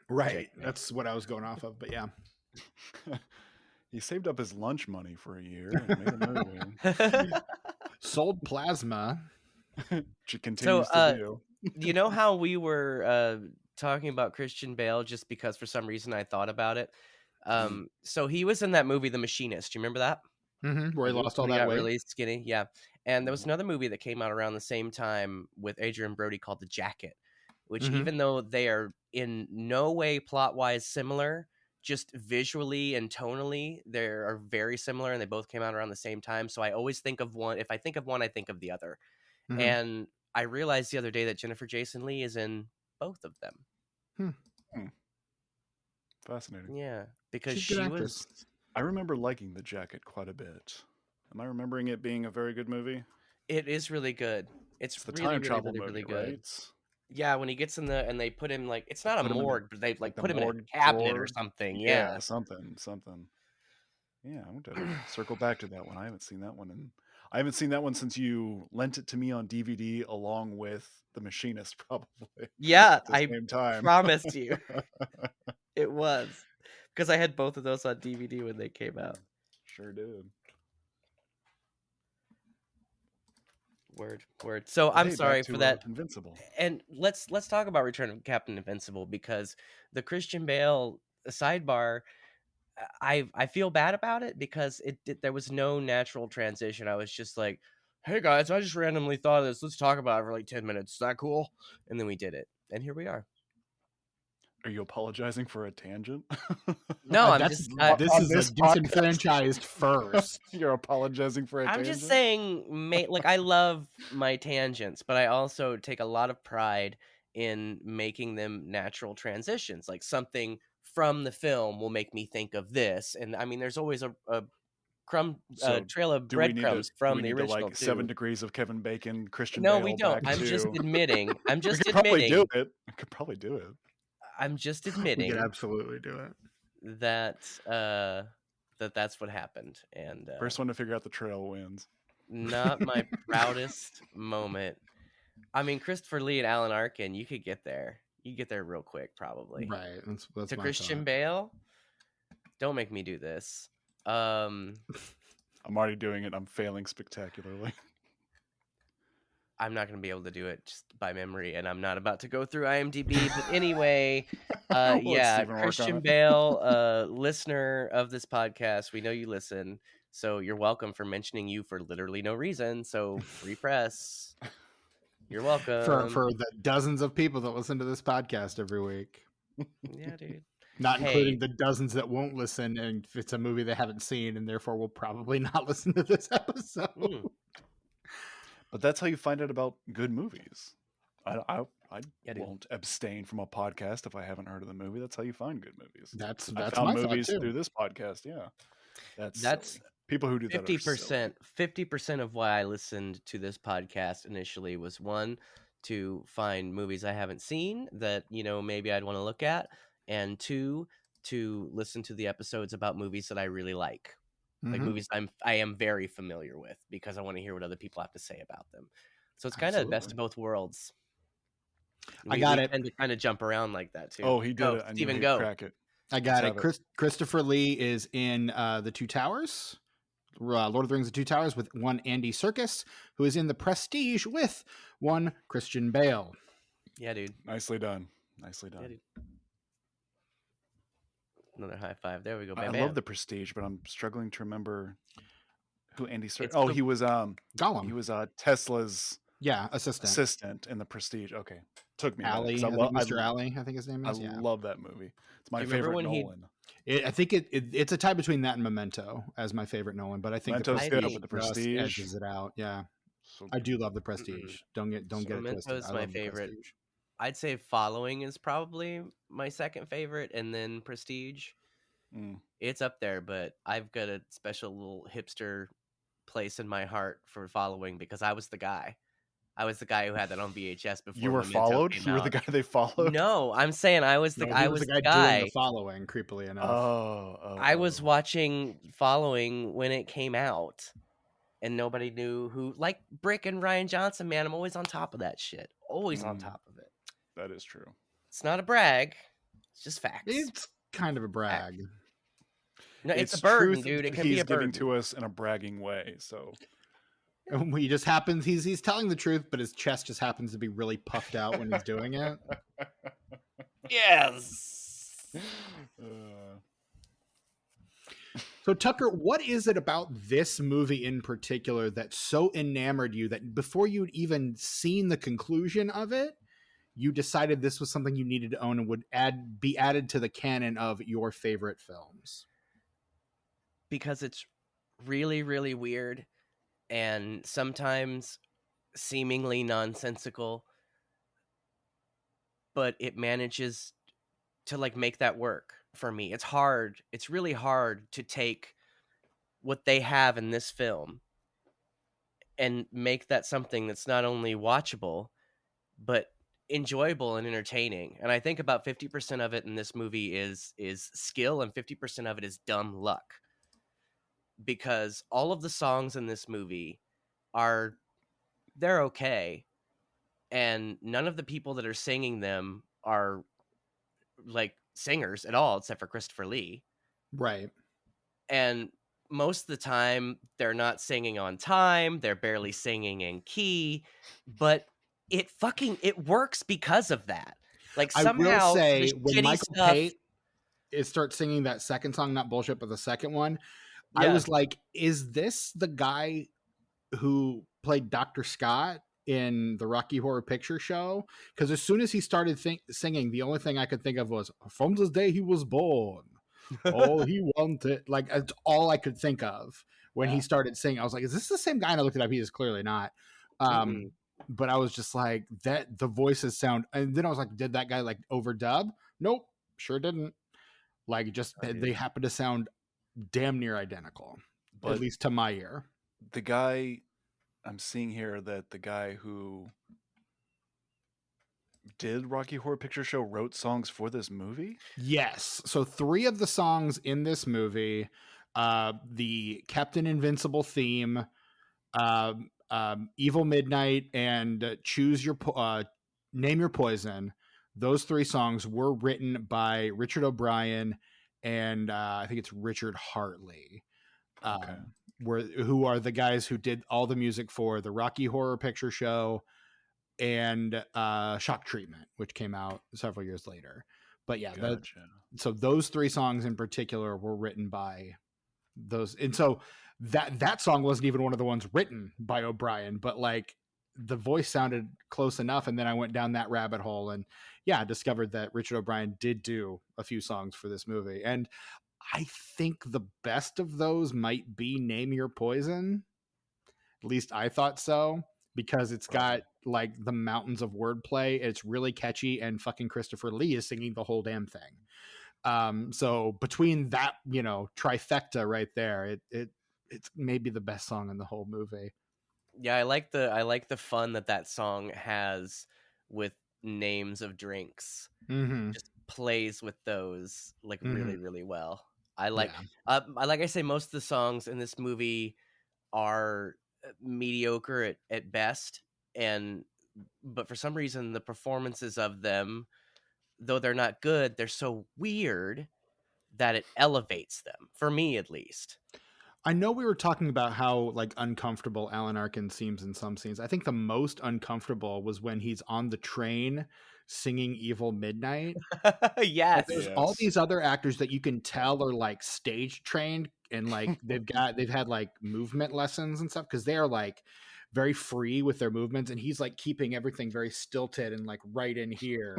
right? That's what I was going off of. But yeah. He saved up his lunch money for a year and made a movie. Sold plasma. Which it continues to do. You know how we were talking about Christian Bale just because for some reason I thought about it? So he was in that movie The Machinist. Do you remember that? Where he lost all when he that got weight. really skinny. Yeah. And there was another movie that came out around the same time with Adrian Brody called The Jacket, which even though they are in no way plot-wise similar, just visually and tonally, they are very similar, and they both came out around the same time. So I always think of one. If I think of one, I think of the other. And I realized the other day that Jennifer Jason Leigh is in both of them. Fascinating. Yeah, because She's a good she actress. was. I remember liking The Jacket quite a bit. Am I remembering it being a very good movie? It is really good. It's It's the really, time really, travel really, movie, really good. right? Yeah, when he gets in the and they put him like it's not a Put him in morgue, but they like the put him in a morgue cabinet drawer. or something. Yeah, Yeah. something. Yeah, I want to circle back to that one. I haven't seen that one, and I haven't seen that one since you lent it to me on DVD along with The Machinist, probably. Yeah, At the I same time. promised you. It was because I had both of those on DVD when they came out. Sure did. Word. So But I'm hey, sorry back to for that. Invincible. And let's talk about Return of Captain Invincible, because the Christian Bale sidebar, I feel bad about it because there was no natural transition. I was just like, hey guys, I just randomly thought of this. Let's talk about it for like 10 minutes. Is that cool? And then we did it. And here we are. Are you apologizing for a tangent? No, I'm This just is a podcast. disenfranchised first. You're apologizing for a I'm tangent? just saying, like, I love my tangents, but I also take a lot of pride in making them natural transitions. Like something from the film will make me think of this, and I mean, there's always a So trail of do we need to breadcrumbs from the to original like 7 too. Degrees of Kevin Bacon, Christian No, Bale we don't. back I'm just to admitting. I'm we just could probably do admitting. it. I could probably do it. I'm just We admitting could absolutely do it. that that's what happened, and First one to figure out the trail wins. not my proudest moment. I mean, Christopher Lee and Alan Arkin, you could get there. You get there real quick, probably. Right. That's To my Christian thought. Bale, don't make me do this. I'm already doing it. I'm failing spectacularly. I'm not going to be able to do it just by memory, and I'm not about to go through IMDb. But anyway, Let yeah, Steven work on Christian it. Bale, listener of this podcast, we know you listen, so you're welcome for mentioning you for literally no reason. So free press. You're welcome. For the dozens of people that listen to this podcast every week. Yeah, dude. Not Hey. including the dozens that won't listen, and if it's a movie they haven't seen, and therefore will probably not listen to this episode. But that's how you find out about good movies. I Yeah, dude. won't abstain from a podcast if I haven't heard of the movie. That's how you find good movies. That's I my found thought movies too. through this podcast. Yeah, that's That's people who do that. 50%. 50% of why I listened to this podcast initially was one, to find movies I haven't seen that maybe I'd want to look at, and two, to listen to the episodes about movies that I really like movies I am very familiar with, because I want to hear what other people have to say about them. So it's kind of the best of both worlds. I got it. Tend to kind of jump around like that too. Oh, he did Go, it. I knew Steven, he'd go. crack it. I got Let's it. have it. Christopher Lee is in The Two Towers, Lord of the Rings: The Two Towers, with one Andy Serkis, who is in The Prestige with one Christian Bale. Yeah, dude. Nicely done. Nicely done. Yeah, dude. Another high five. There we go. I Bam, bam. love The Prestige, but I'm struggling to remember who Andy Serkis. It's Oh, the- he was Gollum. He was Tesla's assistant in The Prestige. Okay, took me. Alley, a minute, 'cause I think Mr. Alley, I think his name I is. Yeah. love that movie. It's my Do you remember favorite when he- Nolan. I think it's a tie between that and Memento as my favorite Nolan, but I think Memento's I good, think but The just Prestige edges it out. Yeah, so I do love The Prestige. Don't get it twisted. Memento's I my love The favorite. Prestige. I'd say Following is probably my second favorite, and then Prestige. Mm. It's up there, but I've got a special little hipster place in my heart for Following, because I was the guy. I was the guy who had that on VHS before You were Memento followed. came You were the out. guy they followed. No, I'm saying I was the No, I he was the the guy guy. doing the following. Creepily enough. Oh, I was watching Following when it came out, and nobody knew who. Like Brick and Ryan Johnson, man, I'm always on top of that shit. Always on top of it. That is true. It's not a brag. It's just facts. It's kind of a brag. No, it's a burden, truth dude. It that can be he's a burden. giving to us in a bragging way. So He just happens he's telling the truth, but his chest just happens to be really puffed out when he's doing it. Yes. So Tucker, what is it about this movie in particular that so enamored you that before you'd even seen the conclusion of it, you decided this was something you needed to own and would be added to the canon of your favorite films? Because it's really, really weird and sometimes seemingly nonsensical, but it manages to like make that work for me. It's hard. It's really hard to take what they have in this film and make that something that's not only watchable but enjoyable and entertaining. And I think about 50% of it in this movie is skill and 50% of it is dumb luck. Because all of the songs in this movie they're okay, and none of the people that are singing them are like singers at all except for Christopher Lee. Right. And most of the time they're not singing on time, they're barely singing in key, but it works because of that. Like I will somehow say the when shitty Michael stuff. Pate starts singing that second song, Not Bullshit, but the second one, I Yeah. was like, is this the guy who played Dr. Scott in the Rocky Horror Picture Show? Because as soon as he started singing, the only thing I could think of was "From this day he was born, all he wanted." Like that's all I could think of when he started singing. I was like, "Is this the same guy?" And I looked it up. He is clearly not. But I was just like, that the voices sound. And then I was like, did that guy like overdub? Nope, sure didn't. Like just they happen to sound damn near identical, But at least to my ear. the guy I'm seeing here, that the guy who did Rocky Horror Picture Show wrote songs for this movie? Yes. So 3 of the songs in this movie, the Captain Invincible theme, Evil Midnight, and Name Your Poison. Those 3 songs were written by Richard O'Brien and I think it's Richard Hartley. Okay. Who are the guys who did all the music for the Rocky Horror Picture Show and Shock Treatment, which came out several years later. But yeah, Gotcha. so those 3 songs in particular were written by those. And so that song wasn't even one of the ones written by O'Brien, but like the voice sounded close enough. And then I went down that rabbit hole and yeah, discovered that Richard O'Brien did do a few songs for this movie. And I think the best of those might be Name Your Poison. At least I thought so, because it's got like the mountains of wordplay. It's really catchy, and fucking Christopher Lee is singing the whole damn thing. So between that, trifecta right there, it's maybe the best song in the whole movie. Yeah, I like the fun that song has with names of drinks. Mm-hmm. Just plays with those like really, really well. I like I say most of the songs in this movie are mediocre at best, but for some reason the performances of them, though they're not good, they're so weird that it elevates them, for me at least. I know we were talking about how like uncomfortable Alan Arkin seems in some scenes. I think the most uncomfortable was when he's on the train singing Evil Midnight. Yes. There's all these other actors that you can tell are like stage trained and like they've had like movement lessons and stuff, because they're like very free with their movements, and he's like keeping everything very stilted and like right in here.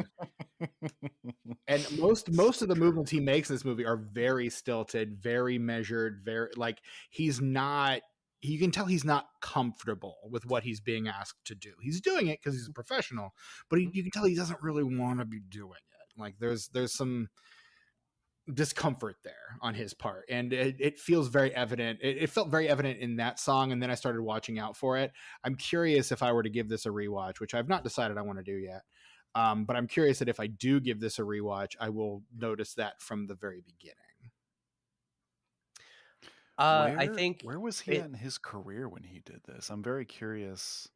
And most of the movements he makes in this movie are very stilted, very measured, very like he's not. You can tell he's not comfortable with what he's being asked to do. He's doing it because he's a professional, but you can tell he doesn't really want to be doing it. Like there's some discomfort there on his part, and it feels very evident. It felt very evident in that song, and then I started watching out for it. I'm curious if I were to give this a rewatch, which I've not decided I want to do yet. But I'm curious that if I do give this a rewatch, I will notice that from the very beginning. I think where was he at in his career when he did this? I'm very curious.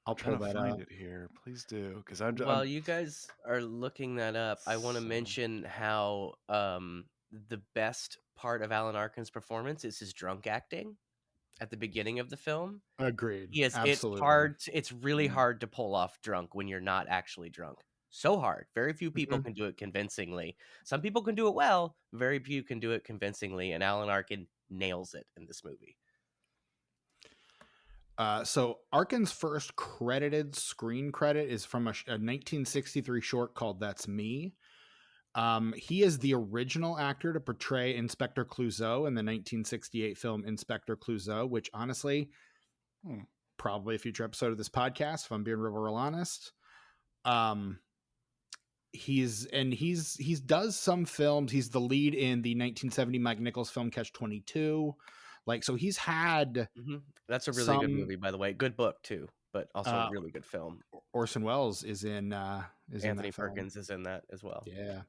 I'll try to pull that find up. it here. Please do, because while you guys are looking that up, I want to mention how the best part of Alan Arkin's performance is his drunk acting at the beginning of the film. Agreed. Yes, Absolutely. it's really hard to pull off drunk when you're not actually drunk. so hard. Very few people can do it convincingly. Some people can do it well. Very few can do it convincingly. And Alan Arkin nails it in this movie. So Arkin's first credited screen credit is from a 1963 short called That's Me. He is the original actor to portray Inspector Clouseau in the 1968 film Inspector Clouseau, which honestly, probably a future episode of this podcast, if I'm being real honest. He's does some films. He's the lead in the 1970 Mike Nichols film Catch 22. Like, so he's had that's a really good movie, by the way. Good book too, but also a really good film. Orson Welles is in Anthony Perkins is in that as well. Yeah,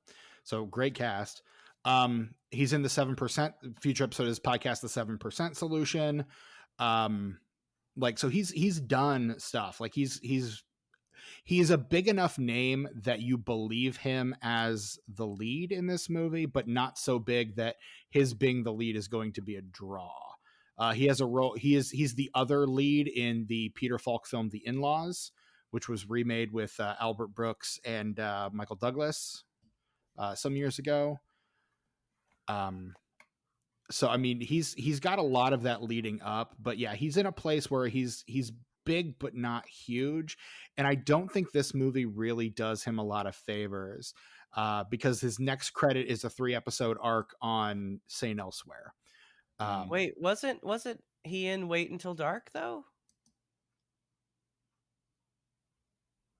so great cast. He's in the 7% future episode of his podcast, The 7% Solution. Like, so he's done stuff. Like he's a big enough name that you believe him as the lead in this movie, but not so big that his being the lead is going to be a draw. He has a role. He's the other lead in the Peter Falk film, The In-Laws, which was remade with Albert Brooks and Michael Douglas some years ago. So I mean, he's got a lot of that leading up, but yeah, he's in a place where he's big but not huge, and I don't think this movie really does him a lot of favors because his next credit is a 3-episode arc on Saint Elsewhere. Wait, wasn't he in Wait Until Dark though?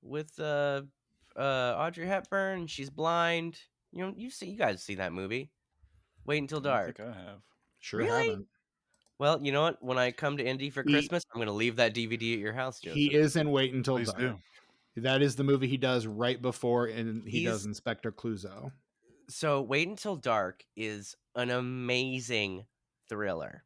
With Audrey Hepburn, she's blind. You know, you guys see that movie, Wait Until Dark? I think I have. Sure really? haven't. Well, you know what? When I come to Indy for Christmas, I'm going to leave that DVD at your house, Joseph. He is in Wait Until Please Dark. do. That is the movie he does right before, and he does Inspector Clouseau. So Wait Until Dark is an amazing thriller.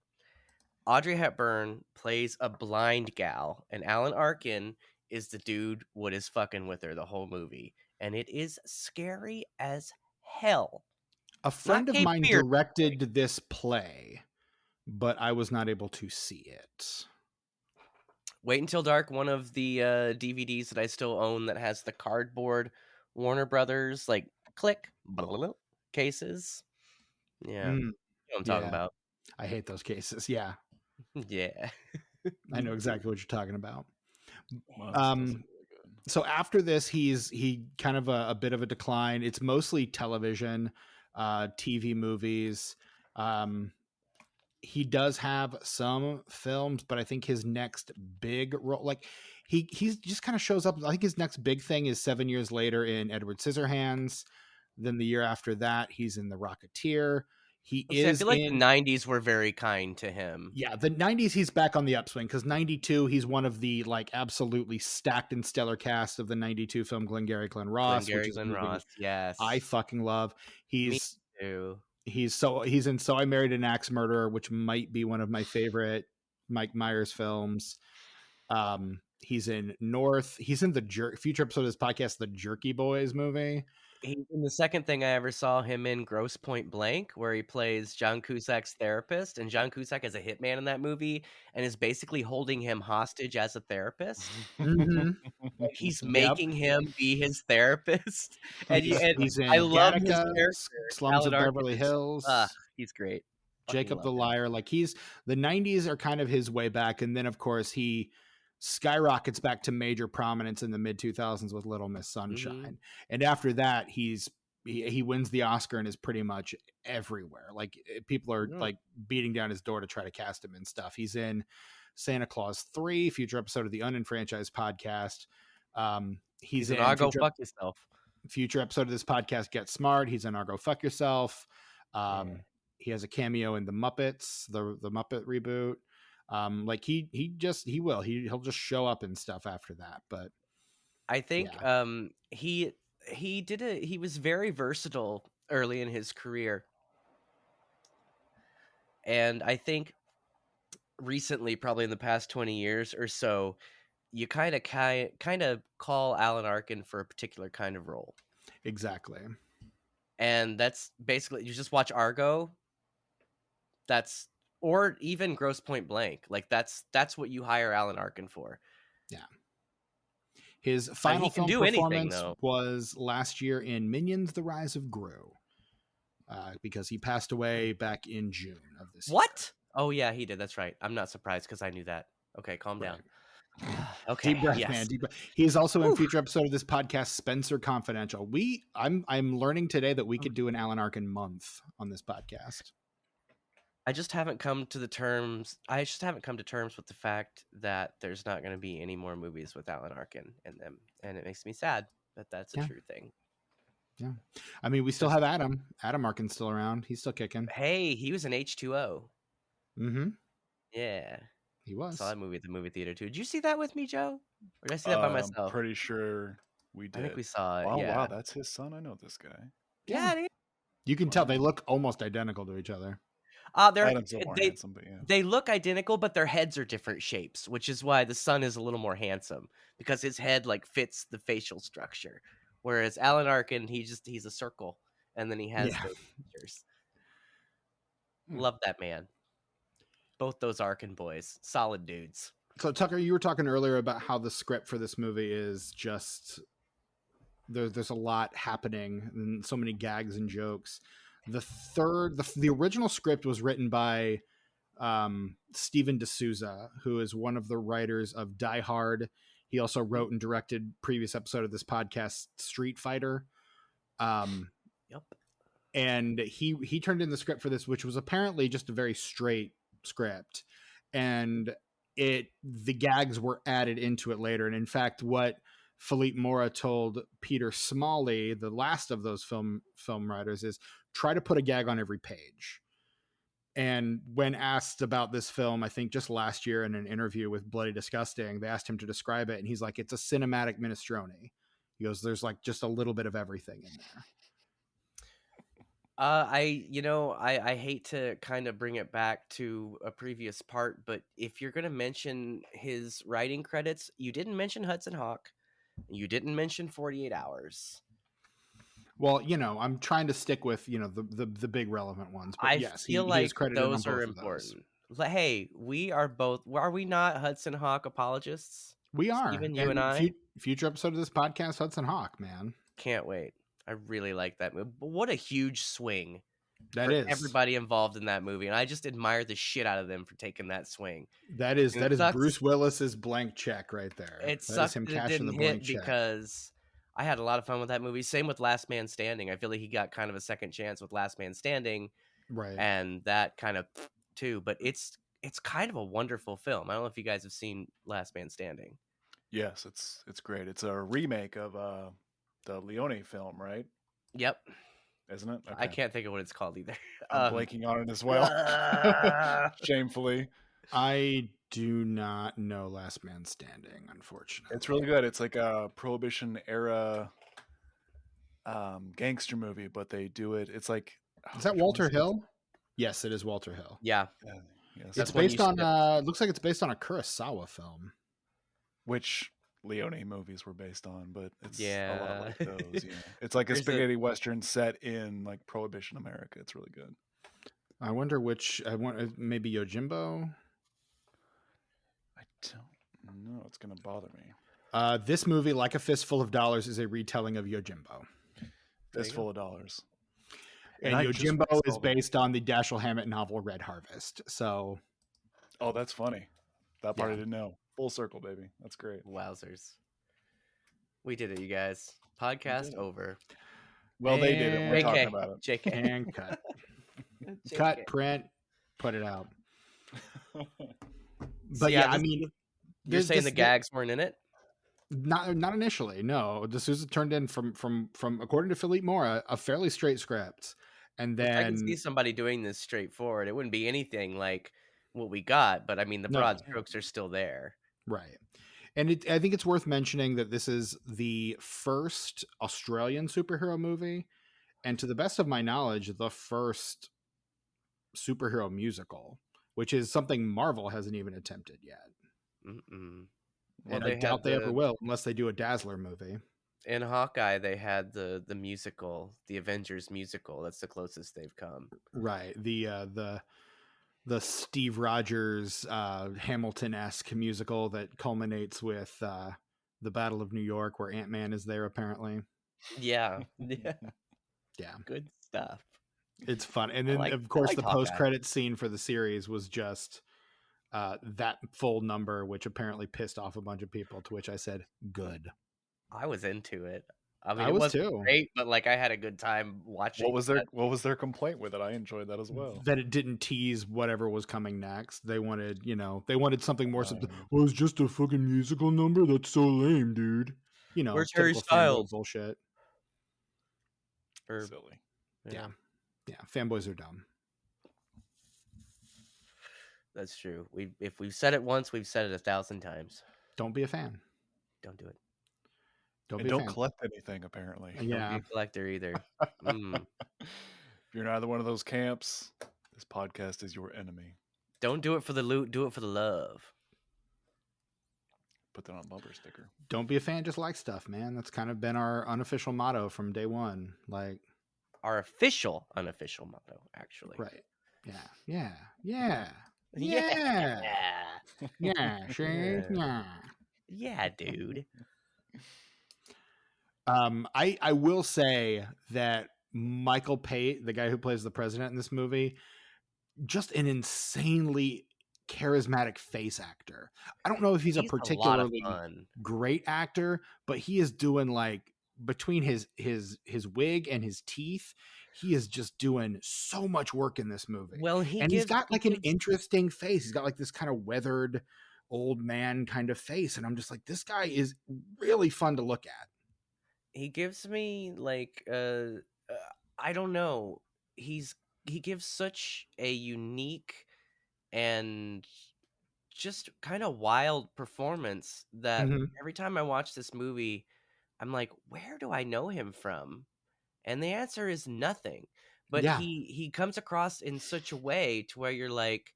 Audrey Hepburn plays a blind gal, and Alan Arkin is the dude what is fucking with her the whole movie. And it is scary as hell. A friend of mine directed this play, but I was not able to see it. Wait Until Dark, one of the DVDs that I still own that has the cardboard Warner Brothers, like, click, blah, blah, blah, cases. Yeah. You know what I'm talking about. I hate those cases. Yeah. Yeah. I know exactly what you're talking about. Well, so after this, he kind of a bit of a decline. It's mostly television, TV movies. He does have some films, but I think his next big role, like he's just kind of shows up. I think his next big thing is 7 years later in Edward Scissorhands. Then the year after that, he's in The Rocketeer. I feel like the 90s were very kind to him. Yeah, the 90s, he's back on the upswing because 92, he's one of the like absolutely stacked and stellar cast of the 92 film Glengarry Glen Ross. Yes. I fucking love. Me too. He's in So I Married an Axe Murderer, which might be one of my favorite Mike Myers films. He's in North. He's in the future episode of this podcast, the Jerky Boys movie. He's in the second thing I ever saw him in, Gross Point Blank, where he plays John Cusack's therapist, and John Cusack is a hitman in that movie and is basically holding him hostage as a therapist. He's making him be his therapist, and he's in I love his Gattaca, character, Slums of Alan Beverly Hills. He's great. Jacob the Liar. Like the 90s are kind of his way back, and then of course he skyrockets back to major prominence in the mid 2000s with Little Miss Sunshine. And after that, he wins the Oscar and is pretty much everywhere. Like people are like beating down his door to try to cast him and stuff. He's in Santa Claus 3, future episode of the Unenfranchised podcast. He's in Argo Fuck Yourself. Future episode of this podcast, Get Smart. He's in Argo Fuck Yourself. He has a cameo in the Muppets, the Muppet reboot. Like he'll just show up and stuff after that. But I think he was very versatile early in his career, and I think recently, probably in the past 20 years or so, you kind of call Alan Arkin for a particular kind of role. Exactly. And that's basically, you just watch Argo. Or even Gross Point Blank. Like that's what you hire Alan Arkin for. Yeah. His final he can film do anything, performance though. was last year in Minions: The Rise of Gru, because he passed away back in June of this What? Oh yeah, he did. That's right. I'm not surprised because I knew that. Okay, calm year. down. Right. Okay. Deep breath, Yes. man. Deep breath. He is also in Whew. future episode of this podcast, Spencer Confidential. I'm learning today that we could do an Alan Arkin month on this podcast. I just haven't come to terms with the fact that there's not going to be any more movies with Alan Arkin in them, and it makes me sad that that's a true thing. Yeah, I mean, we still have Adam. Adam Arkin's still around. He's still kicking. Hey, he was in H2O. Mm-hmm. Yeah, He I was. saw that movie at the movie theater too. Did you see that with me, Joe? Or did I see that by I'm myself? pretty sure we did. I think we saw it. Oh Yeah. wow, that's his son. I know this guy. Yeah. Dude. You can tell they look almost identical to each other. Adam's a little more handsome, but yeah. They look identical, but their heads are different shapes, which is why the son is a little more handsome because his head like fits the facial structure. Whereas Alan Arkin, he's a circle, and then he has those features. Love that man. Both those Arkin boys, solid dudes. So Tucker, you were talking earlier about how the script for this movie is just there's a lot happening and so many gags and jokes. The original script was written by Steven D'Souza, who is one of the writers of Die Hard. He also wrote and directed previous episode of this podcast, Street Fighter. Yep. And he turned in the script for this, which was apparently just a very straight script, and the gags were added into it later. And in fact, what Philippe Mora told Peter Smalley, the last of those film writers, is try to put a gag on every page. And when asked about this film, I think just last year in an interview with Bloody Disgusting, they asked him to describe it, and he's like, it's a cinematic minestrone. He goes, there's like just a little bit of everything in there. I hate to kind of bring it back to a previous part, but if you're going to mention his writing credits, you didn't mention Hudson Hawk. You didn't mention 48 Hours. Well, I'm trying to stick with, the big relevant ones. But yes, feel he like is credited those on both are of important. Hey, are we not Hudson Hawk apologists? We are. Even you and I? Future episode of this podcast, Hudson Hawk, man. Can't wait. I really like that movie. But what a huge swing. That for is. Everybody involved in that movie. And I just admire the shit out of them for taking that swing. That is Bruce Willis's blank check right there. It that sucks is him that it cashing the didn't blank hit check. because I had a lot of fun with that movie. Same with Last Man Standing. I feel like he got kind of a second chance with Last Man Standing. Right. And that kind of too. But it's kind of a wonderful film. I don't know if you guys have seen Last Man Standing. Yes, it's great. It's a remake of the Leone film, right? Yep. Isn't it? Okay. I can't think of what it's called either. I'm blanking on it as well. Shamefully. I do not know Last Man Standing, unfortunately. It's really good. It's like a Prohibition era gangster movie, but they do it. It's like is that Walter Hill? Yes, it is Walter Hill. Yeah. Yes. It's based on looks like it's based on a Kurosawa film. Which Leone movies were based on, but it's Yeah. a lot like those. Yeah. It's like a spaghetti western set in like Prohibition America. It's really good. I wonder maybe Yojimbo? I don't know. It's going to bother me. This movie, like A Fistful of Dollars, is a retelling of Yojimbo. Fistful of Dollars. And Yojimbo is based on the Dashiell Hammett novel Red Harvest. So, oh, that's funny. That part I didn't know. Full circle, baby. That's great. Wowzers. We did it, you guys. Podcast over. Well, they did it. We're talking about it. JK. And cut. Cut, print, put it out. But I mean, you're saying the gags weren't in it? Not initially. No, D'Souza turned in from according to Philippe Mora, a fairly straight script, and then I can see somebody doing this straightforward. It wouldn't be anything like what we got, but I mean, the broad strokes are still there, right? And I think it's worth mentioning that this is the first Australian superhero movie, and to the best of my knowledge, the first superhero musical, which is something Marvel hasn't even attempted yet. Well, and I doubt they ever will, unless they do a Dazzler movie. In Hawkeye, they had the musical, the Avengers musical. That's the closest they've come. Right. The Steve Rogers Hamilton-esque musical that culminates with the Battle of New York, where Ant-Man is there apparently. Yeah. Yeah. Yeah, Good stuff. it's fun. And I then like of course the Hawkeye. post-credit scene for the series was just that full number, which apparently pissed off a bunch of people, to which I said, good. I was into it. I mean, I it was wasn't too. great, but like I had a good time watching. What was their complaint with it? I enjoyed that as well. That it didn't tease whatever was coming next. They wanted, they wanted something more. Um, Well, it's just a fucking musical number. That's so lame, dude. Where's Harry typical fanboy Styles? bullshit. Or, Silly. Yeah, fanboys are dumb. That's true. If we've said it once, we've said it 1,000 times. Don't be a fan. Don't do it. Don't And be a don't fan. collect anything, apparently. Don't be a collector either. If you're in either one of those camps, this podcast is your enemy. Don't do it for the loot. Do it for the love. Put that on a bumper sticker. Don't be a fan. Just like stuff, man. That's kind of been our unofficial motto from day one. Like, Our official, unofficial motto, actually. right? Yeah. Yeah. See? Yeah. Yeah, dude. I will say that Michael Pate, the guy who plays the president in this movie, just an insanely charismatic face actor. I don't know if he's a particularly great actor, but he is doing, like, between his wig and his teeth, he is just doing so much work in this movie. Well, he's got like an interesting face. He's got like this kind of weathered old man kind of face, and I'm just like, this guy is really fun to look at. He gives me like I don't know. He gives such a unique and just kind of wild performance that every time I watch this movie, I'm like, where do I know him from? And the answer is nothing. But he comes across in such a way to where you're like,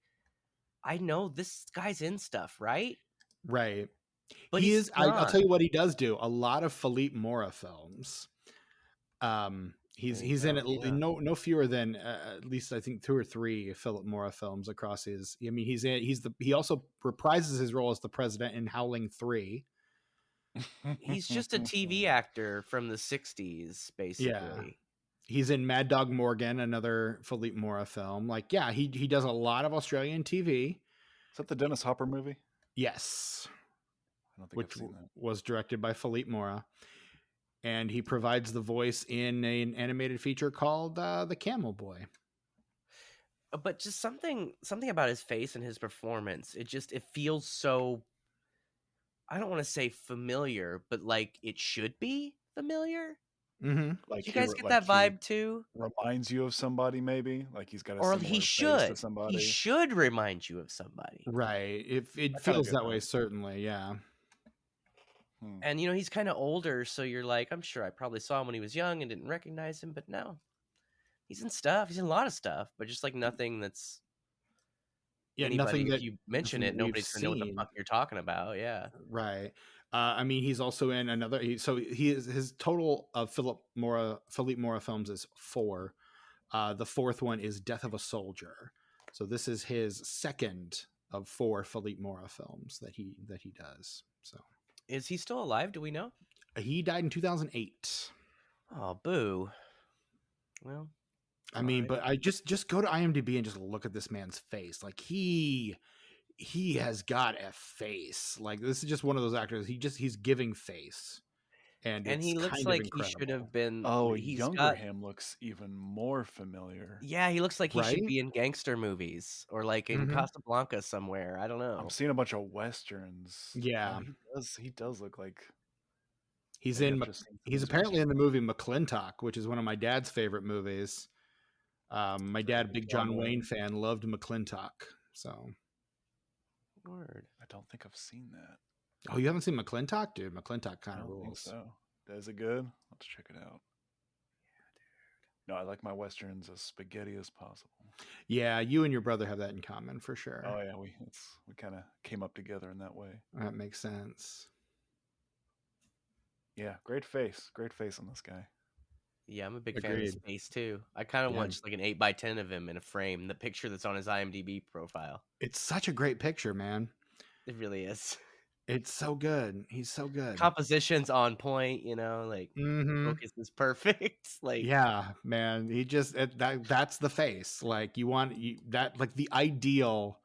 I know this guy's in stuff, right? Right. But he is. I'll tell you what he does do. A lot of Philippe Mora films. He's in no fewer than at least I think 2 or 3 Philip Mora films across his. I mean, he also reprises his role as the president in Howling 3. He's just a TV actor from the 60s, basically. Yeah. He's in Mad Dog Morgan, another Philippe Mora film. Like, yeah, he does a lot of Australian TV. Is that the Dennis Hopper movie? Yes. I don't think which I've seen that. Was directed by Philippe Mora. And he provides the voice in an animated feature called The Camel Boy. But just something about his face and his performance, it feels so, I don't want to say familiar, but like it should be familiar. Mm-hmm. Like, you guys get that vibe too? Reminds you of somebody, maybe? Like he's got a or similar he face should. to somebody. He should remind you of somebody. Right. It feels that way, certainly, yeah. And he's kind of older, so you're like, I'm sure I probably saw him when he was young and didn't recognize him, but no. He's in stuff. He's in a lot of stuff, but just like nothing that's nothing that if you mention it, nobody's gonna know what the fuck you're talking about. Yeah. Right. I mean, he's also in another. His total of Philippe Mora films is 4. The 4th one is Death of a Soldier. So this is his second of 4 Philippe Mora films that he does. So is he still alive? Do we know? He died in 2008. Oh, boo. Well, I mean, but I just go to IMDb and just look at this man's face. Like he has got a face. Like this is just one of those actors. He's giving face, and he looks like he should have been. Oh, younger him looks even more familiar. Yeah, he looks like he should be in gangster movies or like in Casablanca somewhere. I don't know. I'm seeing a bunch of westerns. Yeah, he does look like. He's apparently in the movie McClintock, which is one of my dad's favorite movies. My dad, big John Wayne fan, loved McClintock. So, word. I don't think I've seen that. Oh, you haven't seen McClintock, dude? McClintock kind of rules. Think so is it good? Let's check it out. Yeah, dude. No, I like my westerns as spaghetti as possible. Yeah, you and your brother have that in common for sure. Oh yeah, we kind of came up together in that way. That makes sense. Yeah, great face on this guy. Yeah, I'm a big fan of his face too. I kind of want just like an 8x10 of him in a frame. The picture that's on his IMDb profile. It's such a great picture, man. It really is. It's so good. He's so good. Composition's on point, you know, like focus is perfect. Like Yeah, man. He just that's the face. Like that like the ideal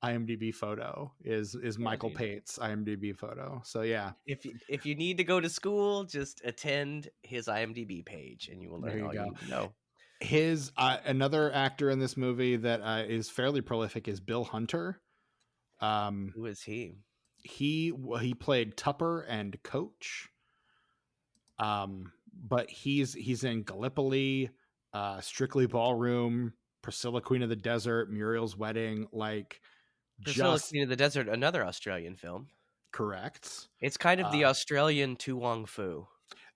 IMDb photo is Michael dude. Pate's IMDb photo. So yeah, if you need to go to school, just attend his IMDb page and you will there learn you all you go. need to know. His another actor in this movie that is fairly prolific is Bill Hunter. Who is he? He played Tupper and Coach. But he's in Gallipoli, Strictly Ballroom, Priscilla Queen of the Desert, Muriel's Wedding, like Priscilla just Queen of the Desert, another Australian film. correct. It's kind of the Australian Tu Wong Fu.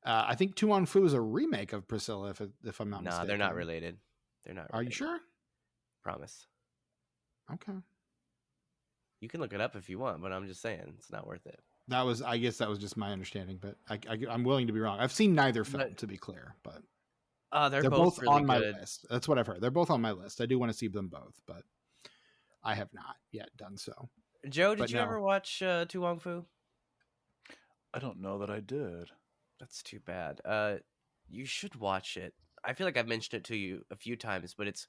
I think Tu Wong Fu is a remake of Priscilla, if I'm not Nah, mistaken. they're not related. They're not related. Are you sure? Promise. Okay. You can look it up if you want, but I'm just saying it's not worth it. I guess that was just my understanding, but I'm willing to be wrong. I've seen neither film, But- to be clear, but They're both really on my good. list. That's what I've heard. They're both on my list. I do want to see them both, but I have not yet done so. Joe, but did you no. ever watch Tu Wong Fu? I don't know that I did. That's too bad. You should watch it. I feel like I've mentioned it to you a few times, but it's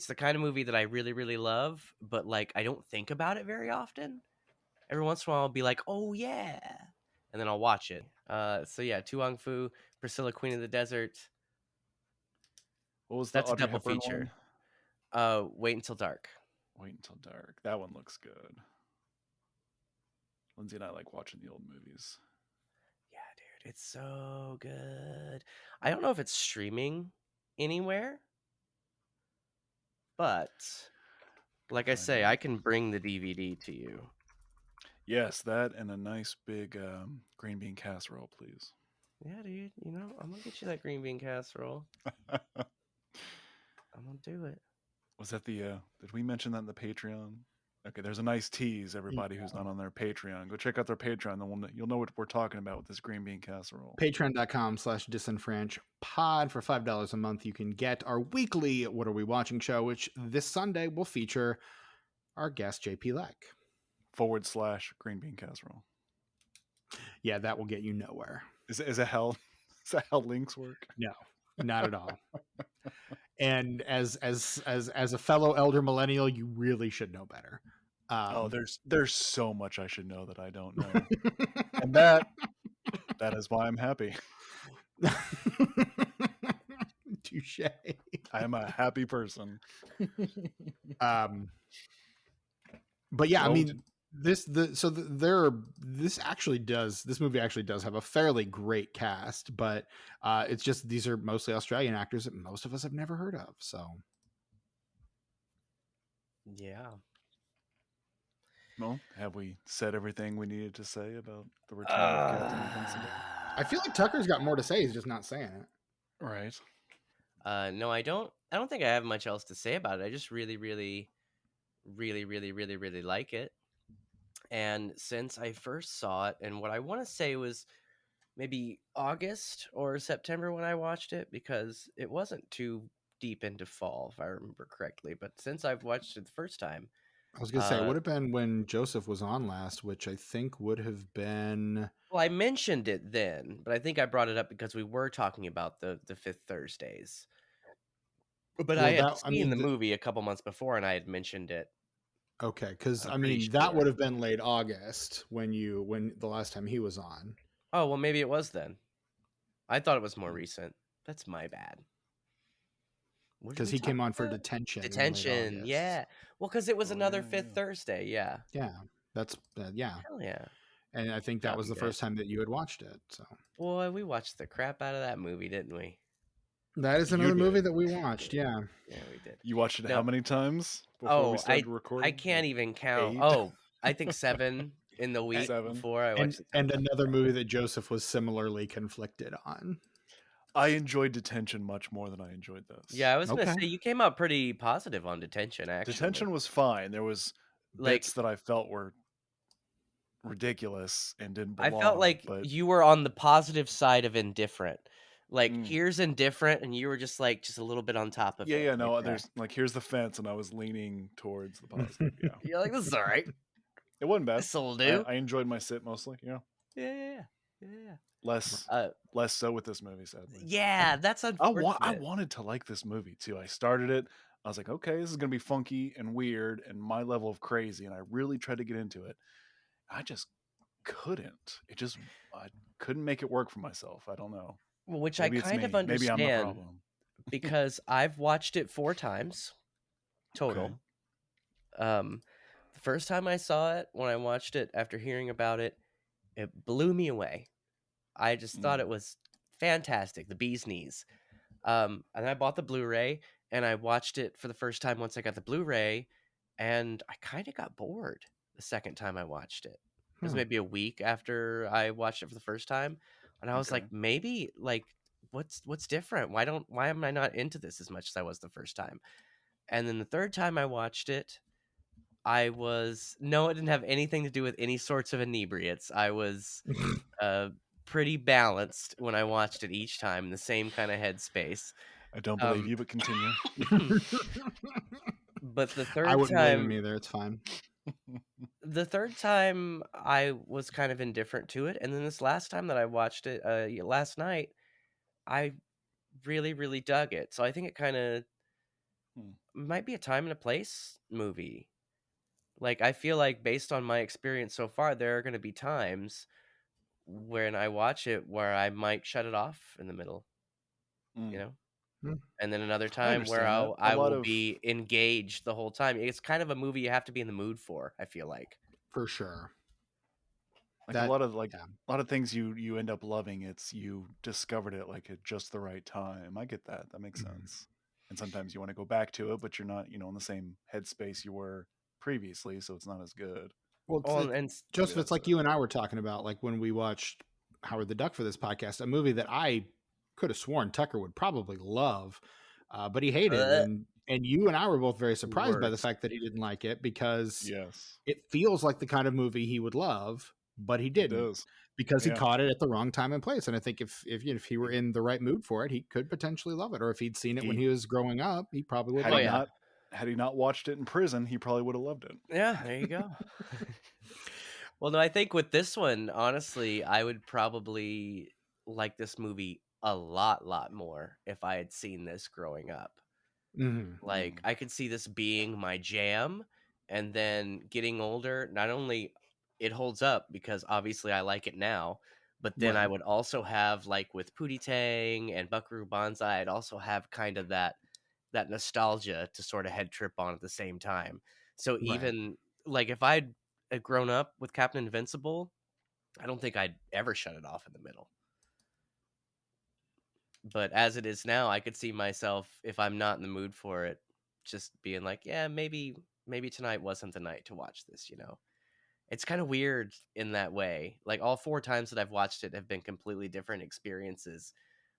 the kind of movie that I really, really love, but like I don't think about it very often. Every once in a while I'll be like, oh yeah, and then I'll watch it. So yeah, Tu Wong Fu, Priscilla Queen of the Desert. What was the That's a Audrey double Hepburn feature. one? Wait Until Dark. Wait Until Dark. That one looks good. Lindsay and I like watching the old movies. Yeah, dude, it's so good. I don't know if it's streaming anywhere, but like I Find say, out. I can bring the DVD to you. Yes, that and a nice big green bean casserole, please. Yeah, dude, you know, I'm gonna get you that green bean casserole. I'm gonna do it. Was that the did we mention that in the Patreon? Okay, there's a nice tease, everybody who's not on their Patreon. Go check out their Patreon, then you'll know what we're talking about with this green bean casserole. Patreon.com/disenfranchpod for $5 a month. You can get our weekly What Are We Watching show, which this Sunday will feature our guest JP Leck. / green bean casserole. Yeah, that will get you nowhere. Is that how links work? No, not at all. And as a fellow elder millennial, you really should know better. There's so much I should know that I don't know, and that is why I'm happy. Touche. I am a happy person. But yeah, I Well, mean, this movie actually does have a fairly great cast, but it's just these are mostly Australian actors that most of us have never heard of. So Yeah. Well, have we said everything we needed to say about the return of Captain Invincible? I feel like Tucker's got more to say. He's just not saying it. Right. No, I don't think I have much else to say about it. I just really, really, really, really, really, really like it. And since I first saw it, and what I want to say was maybe August or September when I watched it, because it wasn't too deep into fall, if I remember correctly. But since I've watched it the first time, I was gonna say it would have been when Joseph was on last, which I think would have been. well, I mentioned it then, but I think I brought it up because we were talking about the Fifth Thursdays. But I had seen the movie a couple months before, and I had mentioned it. Okay, because I'm I mean pretty that sure. would have been late August when the last time he was on. Oh, well, maybe it was then. I thought it was more recent. That's my bad. What did Because we he came talk on for about? detention. in late Detention, August. yeah. Well, because it was another yeah, Fifth yeah. Thursday, yeah. Yeah, that's yeah. Hell yeah. And I think that Got was me the good. first time that you had watched it. So Boy, we watched the crap out of that movie, didn't we? that is You another movie did. that we watched. Yeah. Yeah, we did. You watched it No. how many times before Oh, we started recording? I can't even count. 8? Oh, I think 7 in the week 7. before I watched it. And another movie that Joseph was similarly conflicted on. I enjoyed Detention much more than I enjoyed this. Yeah, I was gonna Okay. say you came out pretty positive on Detention. Actually, Detention was fine. There was Like- bits that I felt were ridiculous and didn't I belong. felt like but you were on the positive side of indifferent. Like Mm. here's indifferent, and you were just like just a little bit on top of it. no, like that. there's like here's the fence, and I was leaning towards the positive. Yeah, You're like, this is all right. It wasn't bad. This'll do. I enjoyed my sit mostly. Yeah. Less so with this movie, sadly. Yeah, that's I unfortunate. wanted to like this movie too. I started it. I was like, okay, this is gonna be funky and weird and my level of crazy, and I really tried to get into it. I just couldn't. I couldn't make it work for myself. I don't know. Which Maybe I it's kind me. of Maybe I'm the understand problem. because I've watched it 4 times Okay. total. The first time I saw it, when I watched it after hearing about it, it blew me away. I just thought it was fantastic, the bee's knees. And I bought the Blu-ray and I watched it for the first time once I got the Blu-ray, and I kind of got bored the second time I watched it. It was maybe a week after I watched it for the first time, and I was Okay. like, maybe like what's different? Why am I not into this as much as I was the first time? And then the third time I watched it, it didn't have anything to do with any sorts of inebriates. I was pretty balanced when I watched it each time, in the same kind of headspace. I don't believe you, but continue. But the I third wouldn't blame him time, either. It's fine. I was kind of indifferent to it, and then this last time that I watched it, last night, I really, really dug it. So I think it kind of might be a time and a place movie. Like, I feel like based on my experience so far, there are going to be times when I watch it where I might shut it off in the middle, you know? And then another I time where understand that. I will be engaged the whole time. It's kind of a movie you have to be in the mood for, I feel like. For sure. Like a lot of things you end up loving. It's you discovered it like at just the right time. I get that. That makes sense. And sometimes you want to go back to it, but you're not, in the same headspace you were previously, so it's not as good. Well, And Joseph, it's like you and I were talking about, like when we watched Howard the Duck for this podcast, a movie that I could have sworn Tucker would probably love, but he hated. And you and I were both very surprised by the fact that he didn't like it, because it feels like the kind of movie he would love, but he didn't. It does. Because he caught it at the wrong time and place. And I think if he were in the right mood for it, he could potentially love it. Or if he'd seen it when he was growing up, he probably would. Had he not watched it in prison, he probably would have loved it. Yeah, there you go. Well, no, I think with this one, honestly, I would probably like this movie a lot more if I had seen this growing up. Like, I could see this being my jam, and then getting older, not only it holds up because obviously I like it now, but then I would also have, like with Pootie Tang and Buckaroo Banzai, I'd also have kind of that nostalgia to sort of head trip on at the same time. So even like if I'd grown up with Captain Invincible, I don't think I'd ever shut it off in the middle. But as it is now, I could see myself, if I'm not in the mood for it, just being like, yeah, maybe tonight wasn't the night to watch this, It's kind of weird in that way. Like, all 4 times that I've watched it have been completely different experiences,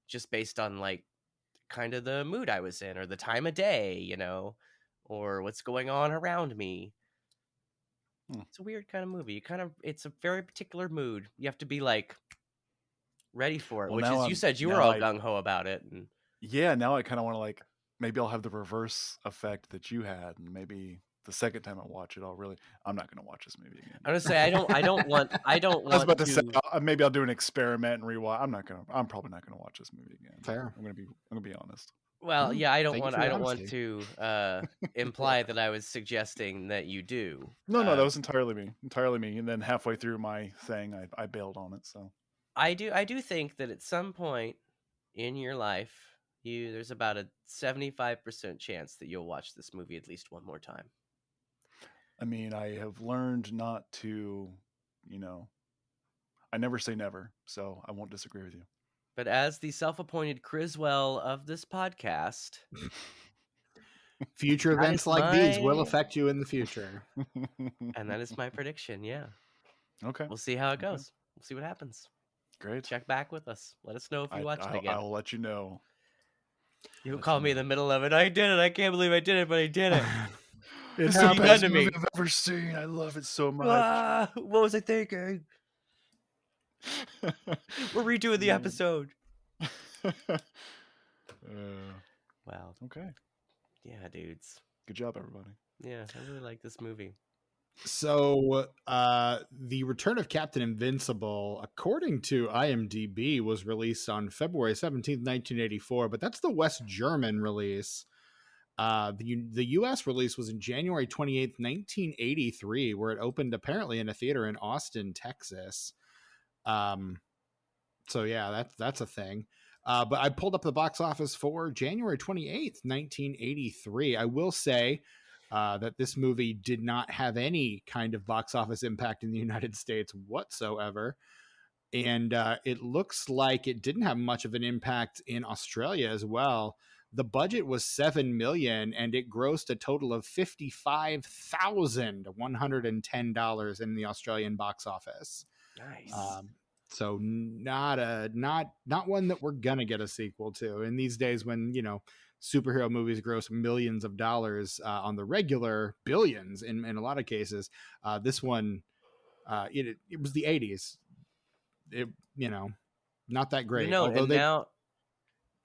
just based on like kind of the mood I was in or the time of day, or what's going on around me. It's a weird kind of movie. It's a very particular mood. You have to be like ready for it, which is, you said you were all gung-ho about it. And yeah, now I kind of want to, like, maybe I'll have the reverse effect that you had, and maybe the second time I watch it, I'm not going to watch this movie again. I'm gonna say I don't want I was about to say maybe I'll do an experiment and rewatch. I'm probably not gonna watch this movie again. Fair. I'm gonna be honest. Well, yeah, I don't want to imply that I was suggesting that you do. No, that was entirely me. And then halfway through my thing, I bailed on it. So I do think that at some point in your life, there's about a 75% chance that you'll watch this movie at least one more time. I mean, I have learned not to, I never say never, so I won't disagree with you. But as the self-appointed Criswell of this podcast, future events like these will affect you in the future. And that is my prediction, yeah. Okay. We'll see how it goes. We'll see what happens. Great. Check back with us. Let us know if you watch it again. I'll let you know. You'll call me in the middle of it. I did it. I can't believe I did it, but I did it. It's the best movie I've ever seen. I love it so much. What was I thinking? We're redoing the episode. Wow. Okay. Yeah, dudes. Good job, everybody. Yeah, I really like this movie. So, the Return of Captain Invincible, according to IMDb, was released on February 17th, 1984, but that's the West German release. The US release was in January 28th, 1983, where it opened apparently in a theater in Austin, Texas. So yeah, that's a thing. But I pulled up the box office for January 28th, 1983. I will say that this movie did not have any kind of box office impact in the United States whatsoever. And it looks like it didn't have much of an impact in Australia as well. The budget was $7 million and it grossed a total of $55,110 in the Australian box office. Nice. So not one that we're gonna get a sequel to. In these days when, superhero movies gross millions of dollars on the regular, billions in a lot of cases, this one it was the 80s. It not that great. Although now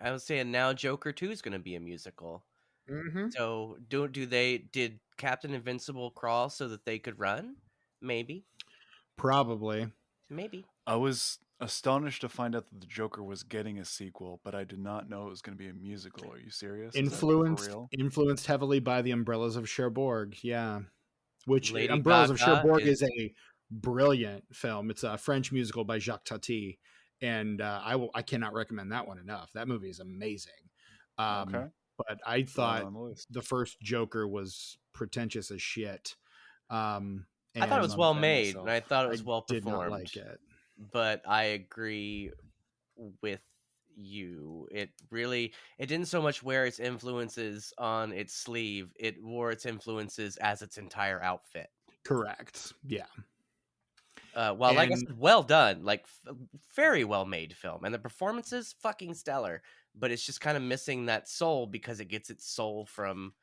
I was saying now Joker 2 is going to be a musical. Mm-hmm. So did Captain Invincible crawl so that they could run? Maybe. Probably. Maybe. I was astonished to find out that the Joker was getting a sequel, but I did not know it was going to be a musical. Are you serious? Influenced heavily by the Umbrellas of Cherbourg. Yeah. Which Lady Umbrellas of Gaga Cherbourg is a brilliant film. It's a French musical by Jacques Tati, and I cannot recommend that one enough. That movie is amazing. Okay. But I thought the first Joker was pretentious as shit. I thought it was well made, and I thought it was well did performed. not like it. But I agree with you. It didn't so much wear its influences on its sleeve. It wore its influences as its entire outfit. Correct. Yeah. Like I said, well done, like very well made film, and the performances fucking stellar. But it's just kind of missing that soul because it gets its soul from,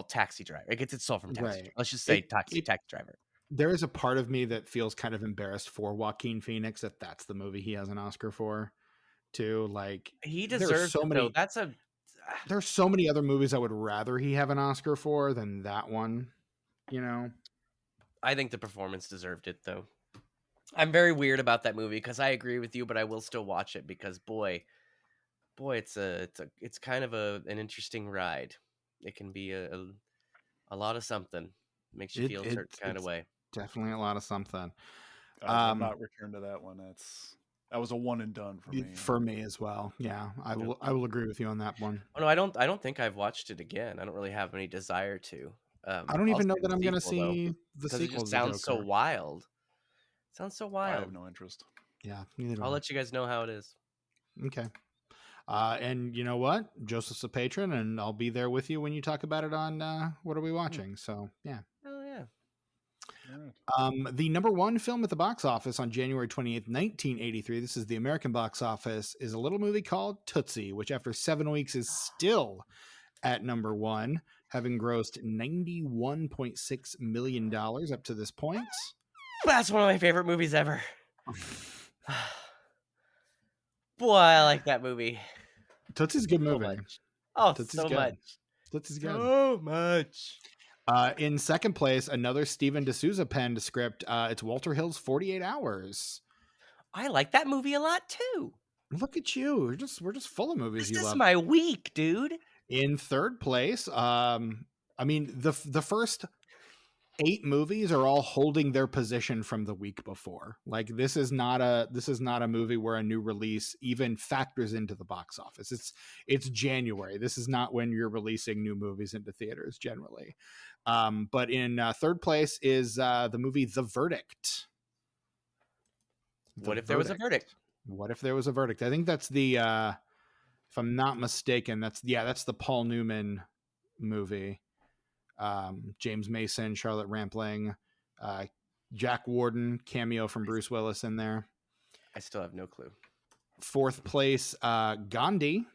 Taxi Driver. It gets its soul from Taxi Driver. Let's just say Taxi Driver. There is a part of me that feels kind of embarrassed for Joaquin Phoenix that that's the movie he has an Oscar for, too. Like he deserves so many. There's so many other movies I would rather he have an Oscar for than that one. I think the performance deserved it, though. I'm very weird about that movie because I agree with you, but I will still watch it because boy, it's kind of an interesting ride. It can be a lot of something. Makes you feel a certain kind of way. Definitely a lot of something. I'll not return to that one. That was a one and done for me. For me as well. Yeah, I will agree with you on that one. Oh no, I don't think I've watched it again. I don't really have any desire to. I don't even know that I'm going to see the sequel. It just sounds so wild. Sounds so wild. I have no interest. Yeah, neither. I'll let you guys know how it is. Okay. And you know what? Joseph's a patron, and I'll be there with you when you talk about it on What Are We Watching? So, yeah. Oh, yeah. The number one film at the box office on January 28th, 1983, this is the American box office, is a little movie called Tootsie, which after 7 weeks is still at number one, having grossed $91.6 million up to this point. That's one of my favorite movies ever. Boy, I like that movie. Tootsie's a good movie. Tootsie's so much. Tootsie's good. So much. In second place, another Steven D'Souza penned script. It's Walter Hill's 48 Hours. I like that movie a lot too. Look at you. We're just full of movies you love. This is my week, dude. In third place, the first 8 movies are all holding their position from the week before. Like this is not a movie where a new release even factors into the box office. It's January. This is not when you're releasing new movies into theaters generally. But in third place is the movie The Verdict. What if there was a verdict? What if there was a verdict? I think that's the if I'm not mistaken, that's the Paul Newman movie. James Mason, Charlotte Rampling, Jack Warden, cameo from Bruce Willis in there. I still have no clue. Fourth place, Gandhi.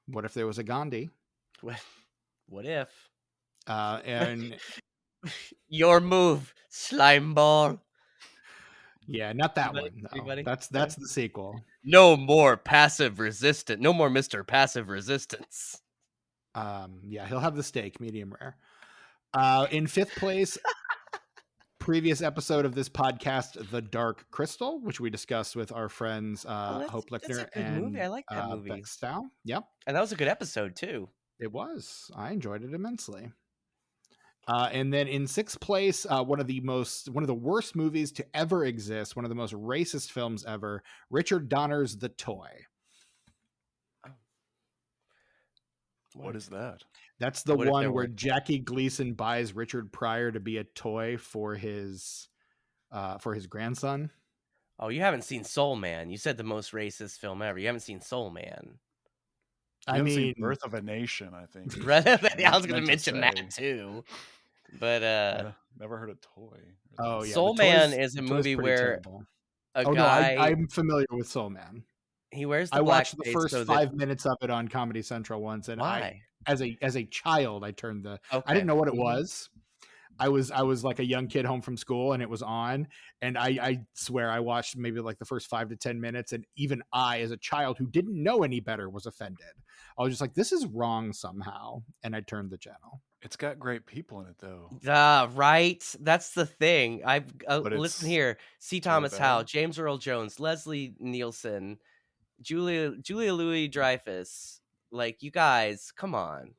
What if there was a Gandhi? What if? And your move, slime ball. Yeah, not that one. No. That's the sequel. No more passive resistance. No more Mr. Passive Resistance. Yeah, he'll have the steak, medium rare. In fifth place, previous episode of this podcast, The Dark Crystal, which we discussed with our friends Hope That's a Lickner good movie. and I like that movie. Beck Stow. Yep, And that was a good episode too. it was. I enjoyed it immensely. And then in sixth place, one of the worst movies to ever exist, one of the most racist films ever, Richard Donner's The Toy. What is that? That's the What if one there where weren't? Jackie Gleason buys Richard Pryor to be a toy for his grandson. Oh, you haven't seen Soul Man. You said the most racist film ever. You haven't seen Soul Man. You I haven't seen mean, Birth of a Nation, I think. is Right? what I was you going to meant mention say. that too. But Never heard of Toy. oh yeah, Soul The Toy's- Man is a The Toy's movie pretty where terrible. a Oh guy no, I'm familiar with Soul Man. he wears the I watched the blackface first so 5 minutes of it on Comedy Central once, and why? as a child, I turned I Okay. didn't know what it Mhm. was. I was like a young kid home from school, and it was on, and I swear I watched maybe like the first 5 to 10 minutes, and even I, as a child who didn't know any better, was offended. I was just like, this is wrong somehow, and I turned the channel. It's got great people in it, though. Right. That's the thing. I But listen it's here. C. really Thomas Howell, bad. James Earl Jones, Leslie Nielsen, Julia Louis Dreyfus. Like, you guys, come on.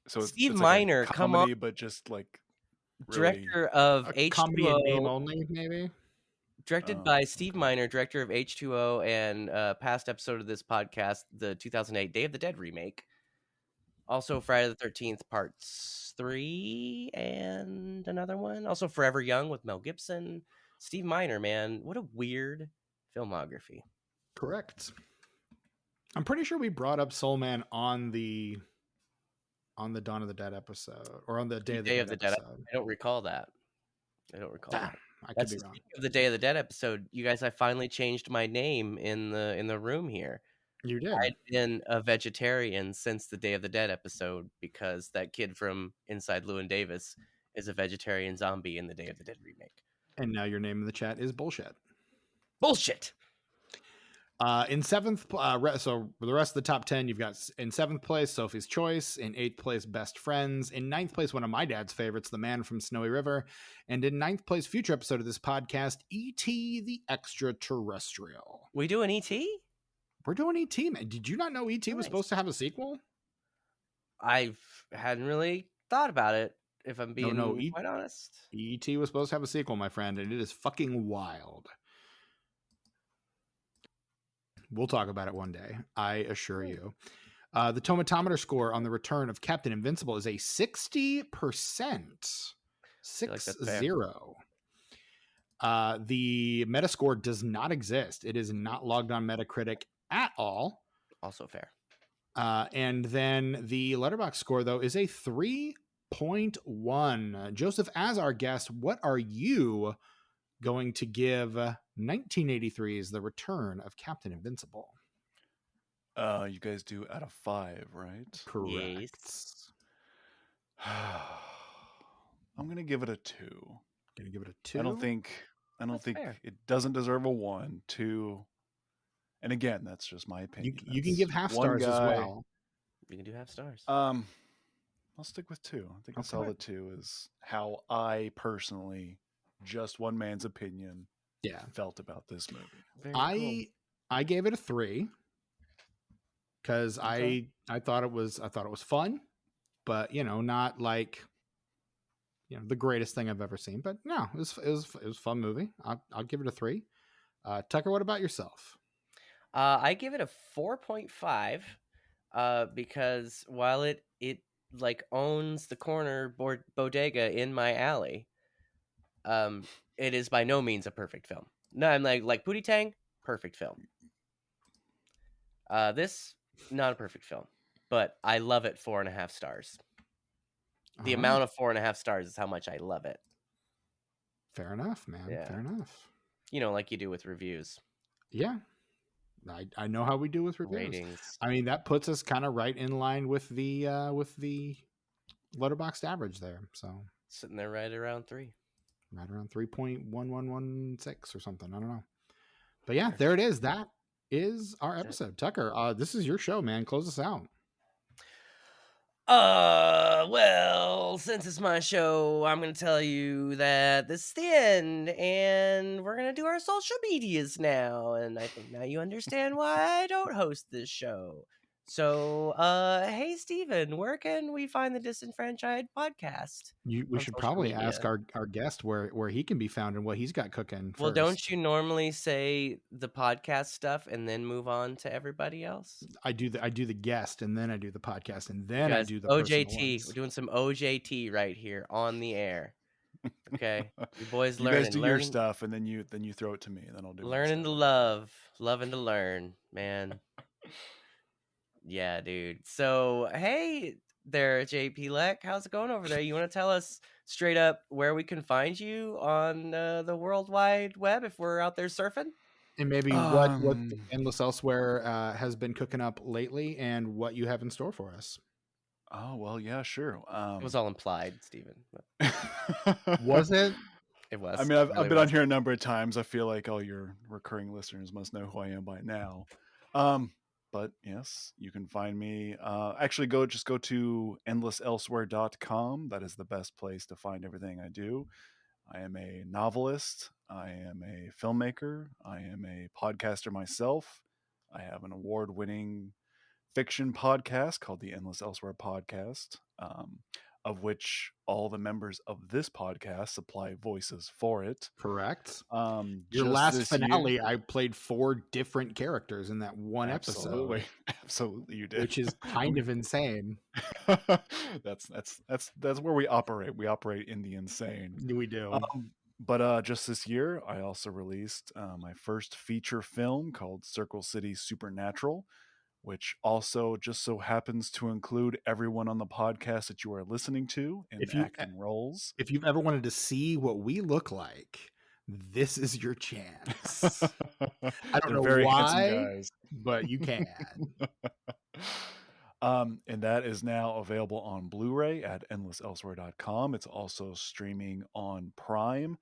So Steve it's like Miner, a come on. comedy, but just like really, Director of A comedy in name H2O, only, maybe. directed Oh, by Steve okay. Miner, director of H2O and past episode of this podcast, the 2008 Day of the Dead remake. Also Friday the 13th parts 3 and another one. Also Forever Young with Mel Gibson. Steve Miner, man, what a weird filmography. Correct. I'm pretty sure we brought up Soul Man on the Dawn of the Dead episode, or on the Day of the Dead episode. I don't recall that. I don't recall that. I could That's be the wrong. speaking of the Day of the Dead episode. You guys, I finally changed my name in the room here. You did. I'd been a vegetarian since the Day of the Dead episode because that kid from Inside Llewyn Davis is a vegetarian zombie in the Day of the Dead remake. And now your name in the chat is bullshit. Bullshit. In seventh, so for the rest of the top 10, you've got in seventh place, Sophie's Choice. In eighth place, Best Friends. In ninth place, one of my dad's favorites, The Man from Snowy River. And in ninth place, future episode of this podcast, E.T. the Extraterrestrial. We doing E.T.? We're doing E.T., man. Did you not know E.T. was Nice. supposed to have a sequel? I hadn't really thought about it, if I'm being No, quite honest. E.T. was supposed to have a sequel, my friend, and it is fucking wild. We'll talk about it one day, I assure you. The tomatometer score on the return of Captain Invincible is a 60%. 6-0. The Metascore does not exist. It is not logged on Metacritic at all. Also fair. And then the Letterboxd score, though, is a 3.1. Joseph, as our guest, what are you going to give 1983's The Return of Captain Invincible? You guys do out of 5, right? Correct. Yes. I'm gonna give it a 2. Gonna give it a 2. I don't think That's fair. it doesn't deserve a 1, 2. And again, that's just my opinion. you can That's give half one stars as guy. well. You can do half stars. I'll stick with 2. I think a Okay. solid 2 is how I personally, just one man's opinion, Yeah. felt about this movie. Very cool. I gave it a 3 because Okay. I thought it was fun, but not like the greatest thing I've ever seen. But no, it was a fun movie. I'll give it a 3. Tucker, what about yourself? I give it a 4.5 because while it like owns the corner bodega in my alley, it is by no means a perfect film. No, I'm like Pootie Tang, perfect film. This not a perfect film, but I love it 4.5 stars. The All right. amount of 4.5 stars is how much I love it. Fair enough, man. Yeah. Fair enough. Like you do with reviews, Yeah. I know how we do with reviews. ratings. I mean, that puts us kind of right in line with the Letterboxd average there. So Sitting there right around 3. right around 3.1116 or something. I don't know. But yeah, Sure. there it is. That is our That's it. episode. Tucker, this is your show, man. Close us out. Well, since it's my show, I'm going to tell you that this is the end, and we're going to do our social medias now. And I think now you understand why I don't host this show. So, hey, Steven, where can we find the Disenfranchised podcast We on should social probably ask media? our guest where he can be found and what he's got cooking Well, first. don't you normally say the podcast stuff and then move on to everybody else? I do the guest, and then I do the podcast, and You then I guys, do the personal OJT, we're ones. doing some OJT right here on the air. Okay, you boys You guys learning, do your stuff, and then you throw it to me, and then I'll do my learning to stuff. love, loving to learn, man. Yeah, dude. So, hey there, JP Leck, how's it going over there? You want to tell us straight up where we can find you on the World Wide Web if we're out there surfing? And maybe what Um, Endless Elsewhere has been cooking up lately, and what you have in store for us. Oh well, yeah, sure. It was all implied, Steven. Was it? It was. I mean, It I've really been on was. here a number of times. I feel like all your recurring listeners must know who I am by now. But yes, you can find me. Actually, go to endlesselsewhere.com. That is the best place to find everything I do. I am a novelist. I am a filmmaker. I am a podcaster myself. I have an award-winning fiction podcast called the Endless Elsewhere Podcast, of which all the members of this podcast supply voices for it. Correct. Your Just last this finale, year, I played 4 different characters in that one absolutely, episode, absolutely, you did, which is kind of insane. that's where we operate. We operate in the insane. We do. But just this year, I also released my first feature film called Circle City Supernatural, which also just so happens to include everyone on the podcast that you are listening to in acting roles. If you've ever wanted to see what we look like, this is your chance. I don't They're know very handsome why, guys. but you can. And that is now available on Blu-ray at endlesselsewhere.com. It's also streaming on Prime.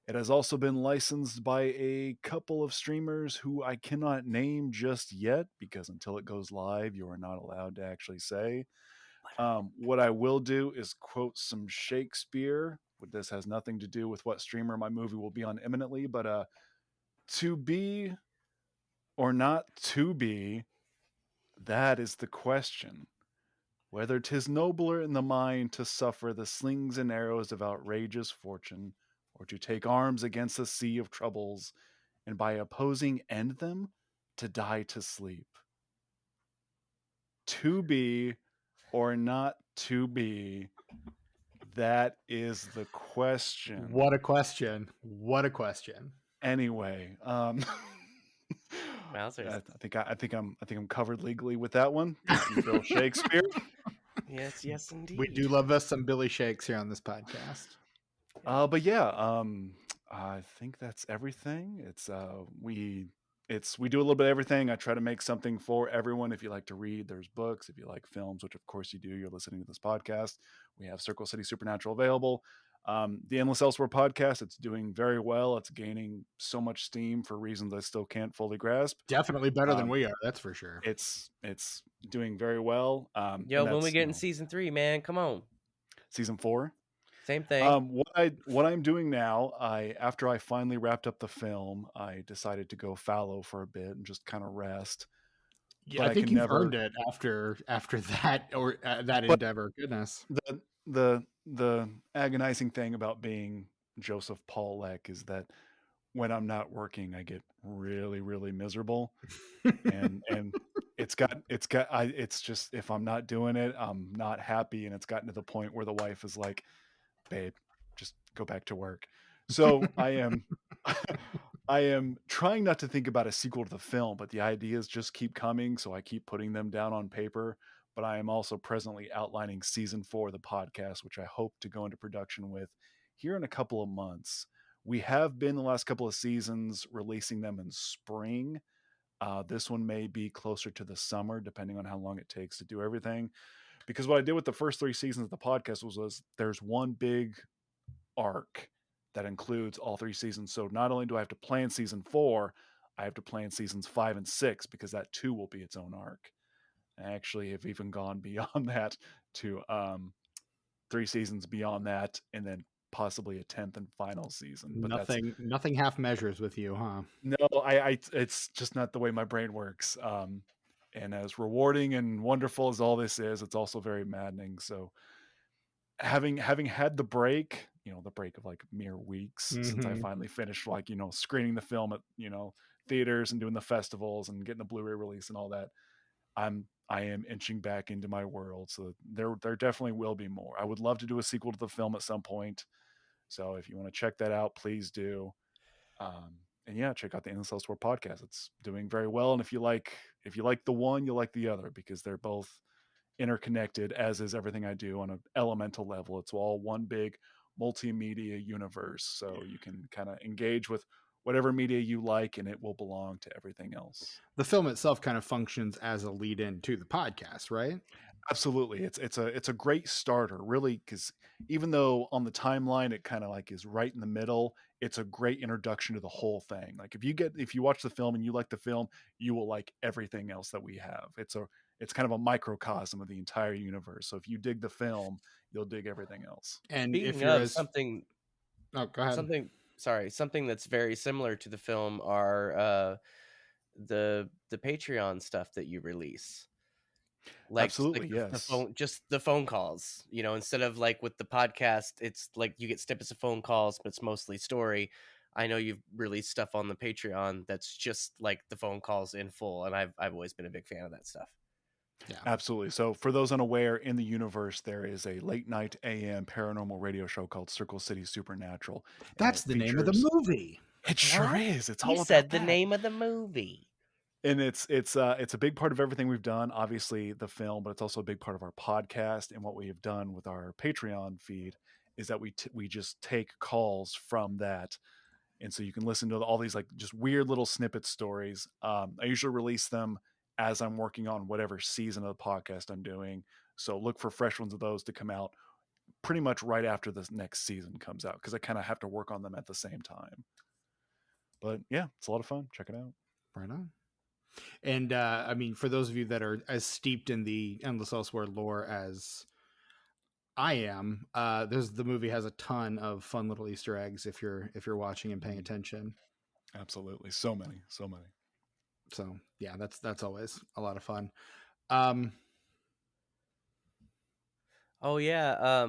It has also been licensed by a couple of streamers who I cannot name just yet, because until it goes live, you are not allowed to actually say. What I will do is quote some Shakespeare. This has nothing to do with what streamer my movie will be on imminently, but to be or not to be, that is the question. Whether 'tis nobler in the mind to suffer the slings and arrows of outrageous fortune, or to take arms against the sea of troubles, and by opposing end them, to die to sleep. To be or not to be, that is the question. What a question. What a question. Anyway, Wowzers. I think I'm covered legally with that one. Thank you, Bill Shakespeare. Yes, indeed. We do love us some Billy Shakes here on this podcast. But yeah, I think that's everything. We do a little bit of everything. I try to make something for everyone. If you like to read, there's books. If you like films, which of course you do, you're listening to this podcast. We have Circle City Supernatural available. The Endless Elsewhere podcast, it's doing very well. It's gaining so much steam for reasons I still can't fully grasp. Definitely better than we are, that's for sure. It's doing very well. Yo, when we get in season 3, man, come on. Season 4. Same thing. What I'm doing now, after I finally wrapped up the film, I decided to go fallow for a bit and just kind of rest. Yeah, but I think you've earned it after that or that endeavor. Goodness. The agonizing thing about being Joseph Paul Leck is that when I'm not working, I get really, really miserable, and it's just, if I'm not doing it, I'm not happy, and it's gotten to the point where the wife is like, babe, just go back to work. So I am trying not to think about a sequel to the film, but the ideas just keep coming, so I keep putting them down on paper. But I am also presently outlining season 4 of the podcast, which I hope to go into production with here in a couple of months. We have been the last couple of seasons releasing them in spring. This one may be closer to the summer, depending on how long it takes to do everything. Because what I did with the first 3 seasons of the podcast was there's one big arc that includes all 3 seasons. So not only do I have to plan season 4, I have to plan seasons 5 and 6, because that too will be its own arc. I actually have even gone beyond that to 3 seasons beyond that, and then possibly a 10th and final season. But that's Nothing half measures with you, huh? no, I it's just not the way my brain works. And as rewarding and wonderful as all this is, it's also very maddening. So having had the break, the break of like mere weeks since I Mhm. finally finished like, screening the film at, theaters and doing the festivals and getting the Blu-ray release and all that, I am inching back into my world. So there definitely will be more. I would love to do a sequel to the film at some point. So if you want to check that out, please do. And yeah, check out the Endless Elsewhere podcast. It's doing very well. And if you like the one, you'll like the other, because they're both interconnected, as is everything I do on an elemental level. It's all one big multimedia universe. So you can kind of engage with whatever media you like, and it will belong to everything else. The film itself kind of functions as a lead in to the podcast, right? Absolutely. It's a great starter, really, because even though on the timeline it kind of like is right in the middle, it's a great introduction to the whole thing. Like if you watch the film and you like the film, you will like everything else that we have. It's kind of a microcosm of the entire universe. So if you dig the film, you'll dig everything else. And if Speaking you're of something, oh, go ahead. something that's very similar to the film are the Patreon stuff that you release. Absolutely, the yes. phone, just the phone calls, instead of like with the podcast, it's like you get snippets of phone calls, but it's mostly story. I know you've released stuff on the Patreon that's just like the phone calls in full, and I've always been a big fan of that stuff. Yeah. Absolutely. So for those unaware, in the universe, there is a late night AM paranormal radio show called Circle City Supernatural. and That's it the name of the features- movie. It sure What? is. It's You all about said the that. name of the movie. And it's a big part of everything we've done. Obviously, the film, but it's also a big part of our podcast. And what we have done with our Patreon feed is that we just take calls from that, and so you can listen to all these like just weird little snippet stories. I usually release them as I'm working on whatever season of the podcast I'm doing. So look for fresh ones of those to come out pretty much right after this next season comes out, because I kind of have to work on them at the same time. But yeah, it's a lot of fun. Check it out. Right on. And I mean, for those of you that are as steeped in the Endless Elsewhere lore as I am, the movie has a ton of fun little Easter eggs if you're watching and paying attention. Absolutely. So many. So yeah, that's always a lot of fun. Oh yeah.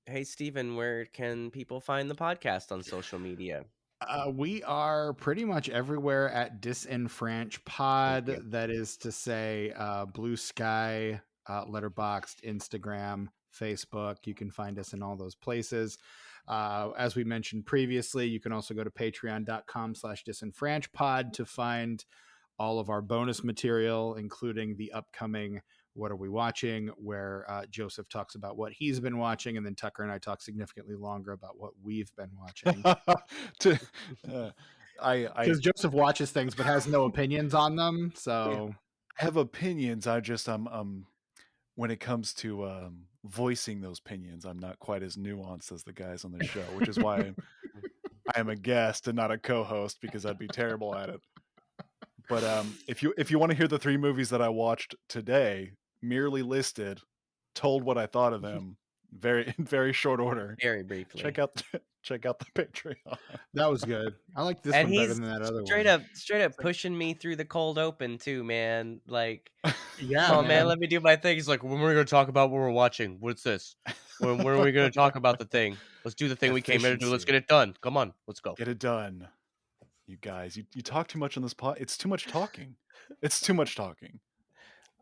Hey Steven, where can people find the podcast on social media? We are pretty much everywhere at Disenfranch Pod. Thank you. That is to say, Bluesky, Letterboxd, Instagram, Facebook. You can find us in all those places. As we mentioned previously, you can also go to patreon.com/disenfranchpod to find all of our bonus material, including the upcoming What Are We Watching, where Joseph talks about what he's been watching, and then Tucker and I talk significantly longer about what we've been watching. Because Joseph watches things but has no opinions on them. So I have opinions. I just when it comes to voicing those opinions, I'm not quite as nuanced as the guys on the show, which is why I am a guest and not a co-host, because I'd be terrible at it. But if you want to hear the 3 movies that I watched today, merely listed, told what I thought of them, in very short order, Very briefly. check out the Patreon. that was good. I like this And one better he's than that other straight one. up pushing me through the cold open too, man. Like, Yeah, come on, man, let me do my thing. He's like, when we're gonna talk about what we're watching. What's this? When are we gonna talk about the thing? Let's do the thing we came here to do. Let's get it done. Come on, let's go. Get it done. You guys, you talk too much on this pod. It's too much talking. It's too much talking.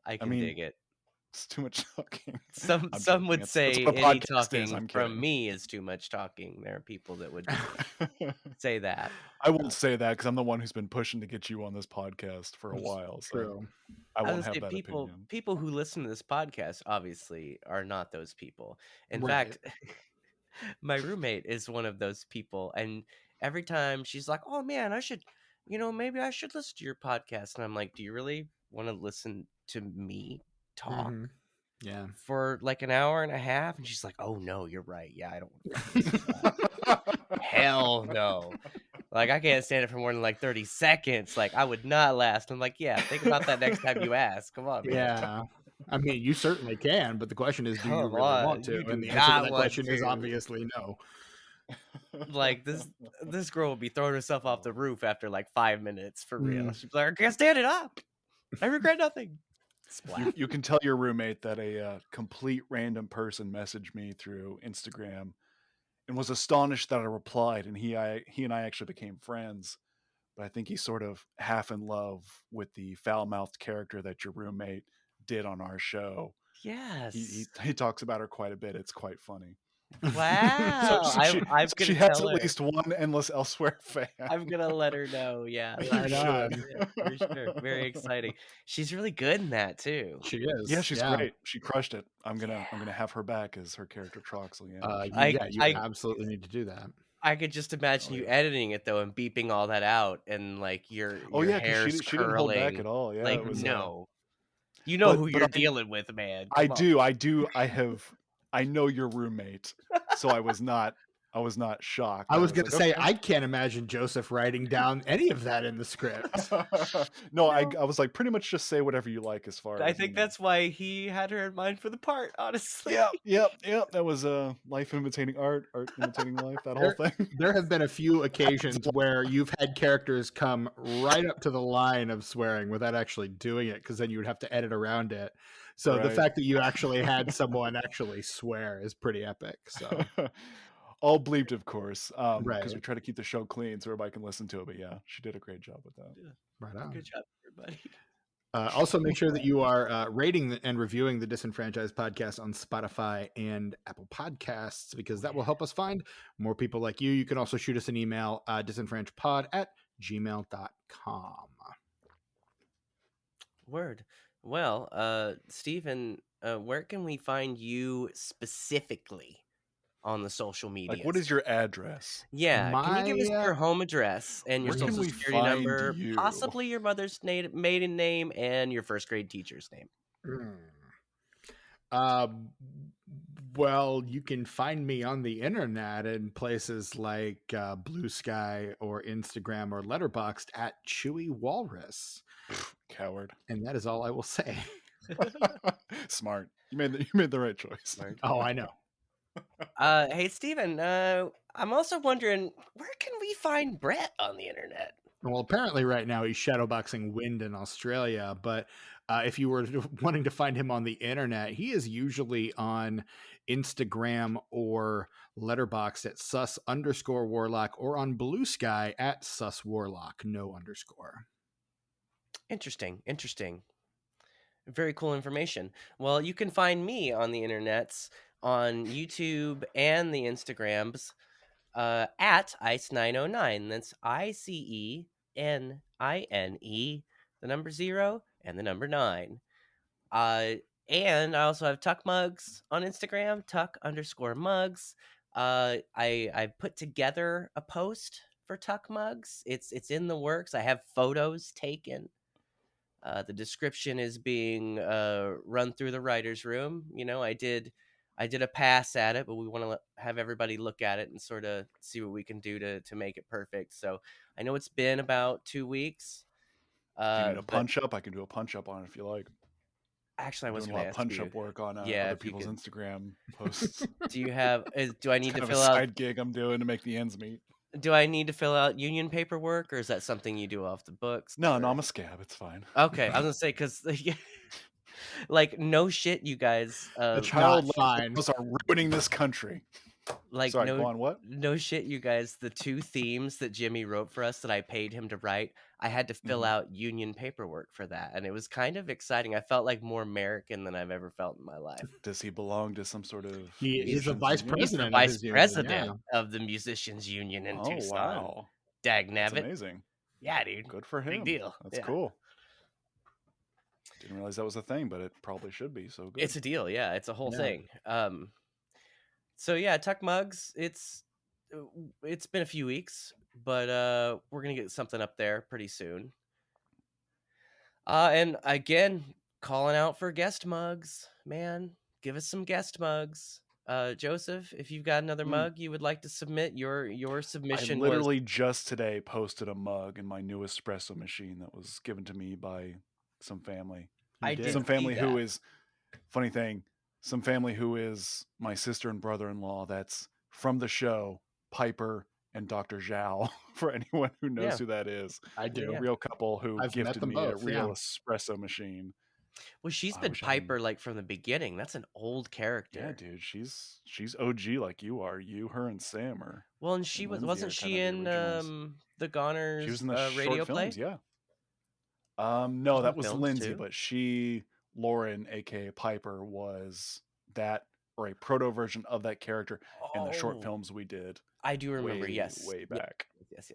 I can dig it. It's too much talking. Some joking. would That's say what a any podcast is. talking I'm from kidding. me is too much talking. There are people that would say that. I won't say that, because I'm the one who's been pushing to get you on this podcast for a while. So True. I was won't gonna have say, that opinion. people who listen to this podcast obviously are not those people. In Right. fact, my roommate is one of those people, and every time she's like, "Oh man, I should, maybe I should listen to your podcast," and I'm like, "Do you really want to listen to me talk Mhm. Yeah. for like an hour and a half?" And she's like, "Oh no, you're right. Yeah, I don't want to listen to that. Hell no." Like, I can't stand it for more than like 30 seconds. Like, I would not last. I'm like, yeah, think about that next time you ask. Come on, man. Yeah. I mean, you certainly can, but the question is, do you Come really on, want to? you do And the answer to not that want question is to. obviously no. Like, this girl would be throwing herself off the roof after like 5 minutes, for real. Mm. She'd be like, I can't stand it up. I regret nothing. Splat. You can tell your roommate that a complete random person messaged me through Instagram and was astonished that I replied, and he and I actually became friends. But I think he's sort of half in love with the foul-mouthed character that your roommate did on our show. Yes. He talks about her quite a bit. It's quite funny. Wow. So I'm she gonna has tell at her. least one Endless Elsewhere fan. I'm gonna let her know. Yeah, You Right on. should. yeah, for sure. Very exciting. She's really good in that too. She is. Yeah, she's great. She crushed it. I'm gonna have her back as her character Troxley. Yeah, You absolutely need to do that. I could just imagine you editing it though and beeping all that out, and like your yeah, hair's she didn't hold back curling. at all. Yeah, Like, it was, no, you know but- who but you're dealing with, man. I Come on. do. I know your roommate, so I was not shocked. I was going like, to say, okay. I can't imagine Joseph writing down any of that in the script. No, I was like, pretty much just say whatever you like as far I as. think that's why he had her in mind for the part. Honestly. Yep. That was life imitating art imitating life. That whole thing. There have been a few occasions where you've had characters come right up to the line of swearing without actually doing it, because then you would have to edit around it. So the Right. fact that you actually had someone actually swear is pretty epic. So all bleeped, of course, because Right. we try to keep the show clean so everybody can listen to it. But yeah, she did a great job with that. right on. Good job, everybody. Also, make sure that you are rating and reviewing the Disenfranchised podcast on Spotify and Apple Podcasts, because that will help us find more people like you. You can also shoot us an email, disenfranchisepod@gmail.com. Word. Well, Stephen, where can we find you specifically on the social media? Like, what is your address? Yeah, can you give us your home address and your Where can social we security find number, you? possibly your mother's maiden name and your first grade teacher's name? Well, you can find me on the internet in places like Bluesky or Instagram or Letterboxd at Chewy Walrus. Coward. And that is all I will say. Smart. You made the right choice. Smart. Oh, I know. Hey, Stephen, I'm also wondering, where can we find Brett on the internet? Well, apparently right now he's shadowboxing wind in Australia, but if you were wanting to find him on the internet, he is usually on Instagram or Letterboxd at sus_warlock, or on Bluesky at suswarlock, no underscore. Interesting. Very cool information. Well, you can find me on the internets, on YouTube and the Instagrams, at Ice909. That's ICENINE, the number 0 and the number 9. And I also have Tuck Mugs on Instagram, Tuck_mugs. I put together a post for Tuck Mugs. It's in the works. I have photos taken. The description is being run through the writer's room. You know, I did a pass at it, but we want to have everybody look at it and sort of see what we can do to make it perfect. So I know it's been about 2 weeks. If you need a punch up, I can do a punch up on it if you like. Actually, I was doing going a to lot of ask punch up you. work on Yeah, other if you people's could- Instagram posts. Do you have? Do I need to kind fill of a out? side gig I'm doing to make the ends meet. Do I need to fill out union paperwork, or is that something you do off the books? No, or- I'm a scab. It's fine. Okay, I was gonna say, because like, no shit, you guys. The Child fine. laws are ruining this country. Like, Sorry, go on. What? no shit, you guys. The 2 themes that Jimmy wrote for us that I paid him to write, I had to fill out union paperwork for that, and it was kind of exciting. I felt like more American than I've ever felt in my life. Does he belong to some sort of? He is the musicians vice union? He's the president. vice of his union, president of the musicians union in Oh Tucson. wow, Dag that's nabbit. amazing. Yeah, dude. Good for him. Big deal. That's Yeah. cool. Didn't realize that was a thing, but it probably should be. So good. It's a deal. Yeah, it's a whole Yeah. thing. So yeah, Tuck Mugs. It's been a few weeks, but we're gonna get something up there pretty soon. And again, calling out for guest mugs, man. Give us some guest mugs. Joseph, if you've got another mug you would like to submit, your I submission literally just today posted a mug in my new espresso machine that was given to me by some family. I did. did Some see family who that. is, funny thing, some family who is my sister and brother-in-law that's from the show, Piper and Dr. Zhao, for anyone who knows Yeah. who that is. I do. Yeah. Real couple who I've met gifted them me a both, real yeah. espresso machine. Well, she's I been wish I hadn't- Piper like from the beginning. That's an old character. Yeah, dude, she's OG like you are. You, her, and Sam are. Well, and she and was Lindsay wasn't are she kinda the in originals. the She was Goners in the short radio films, play? yeah. She No, was in that was films Lindsay, too. but Lauren, aka Piper, was that or a proto version of that character in the short Oh, films we did I do remember. way, Yes. way Yeah. back. Yes.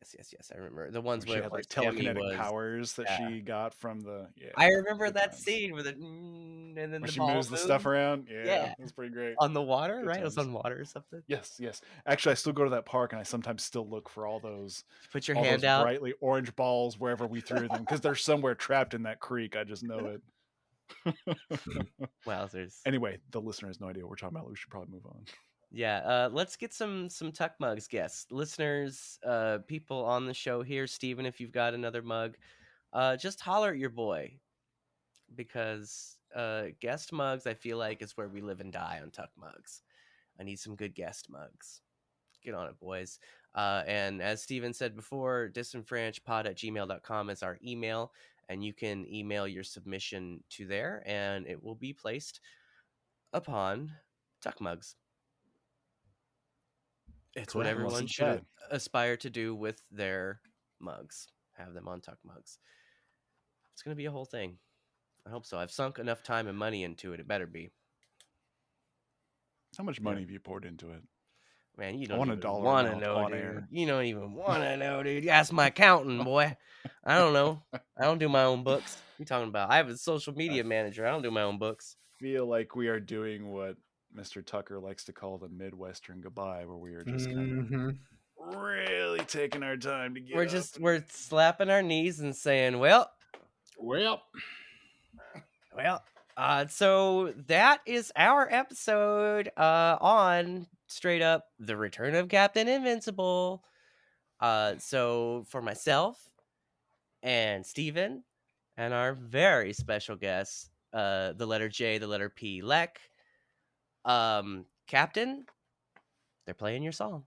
I remember the ones When she where, had where like Sammy telekinetic was. powers that Yeah. she got from the I remember good that times. scene with it, and then When the she ball moves the stuff moved. around. Yeah, Yeah, that's pretty great. on the water, Good right? It was times. on water or something. Yes. Actually, I still go to that park and I sometimes still look for all those Put your hand out. brightly orange balls wherever we threw them because they're somewhere trapped in that creek. I just know it. Wowzers. Anyway, the listener has no idea what we're talking about. We should probably move on. Yeah, let's get some Tuck Mugs guests, listeners, people on the show here. Steven, if you've got another mug, just holler at your boy, because guest mugs, I feel like, is where we live and die on Tuck Mugs. I need some good guest mugs. Get on it, boys. And as Steven said before, disenfranchisepod@gmail.com is our email, and you can email your submission to there, and it will be placed upon Tuck Mugs. It's what Correct. everyone Unless it's should bad. aspire to do with their mugs. Have them on Tuck Mugs. It's going to be a whole thing. I hope so. I've sunk enough time and money into it. It better be. How much money have you poured into it? Man, you I don't want a even dollar want to amount know, on dude. air. You don't even want to know, dude. Ask my accountant, boy. I don't know. I don't do my own books. What are you talking about? I have a social media manager. I don't do my own books. Feel like we are doing what Mr. Tucker likes to call the Midwestern goodbye, where we are just kind of really taking our time to get We're slapping our knees and saying, well. So that is our episode on straight up the return of Captain Invincible. So for myself and Steven and our very special guest, the letter J, the letter P, Leck, Captain, they're playing your song.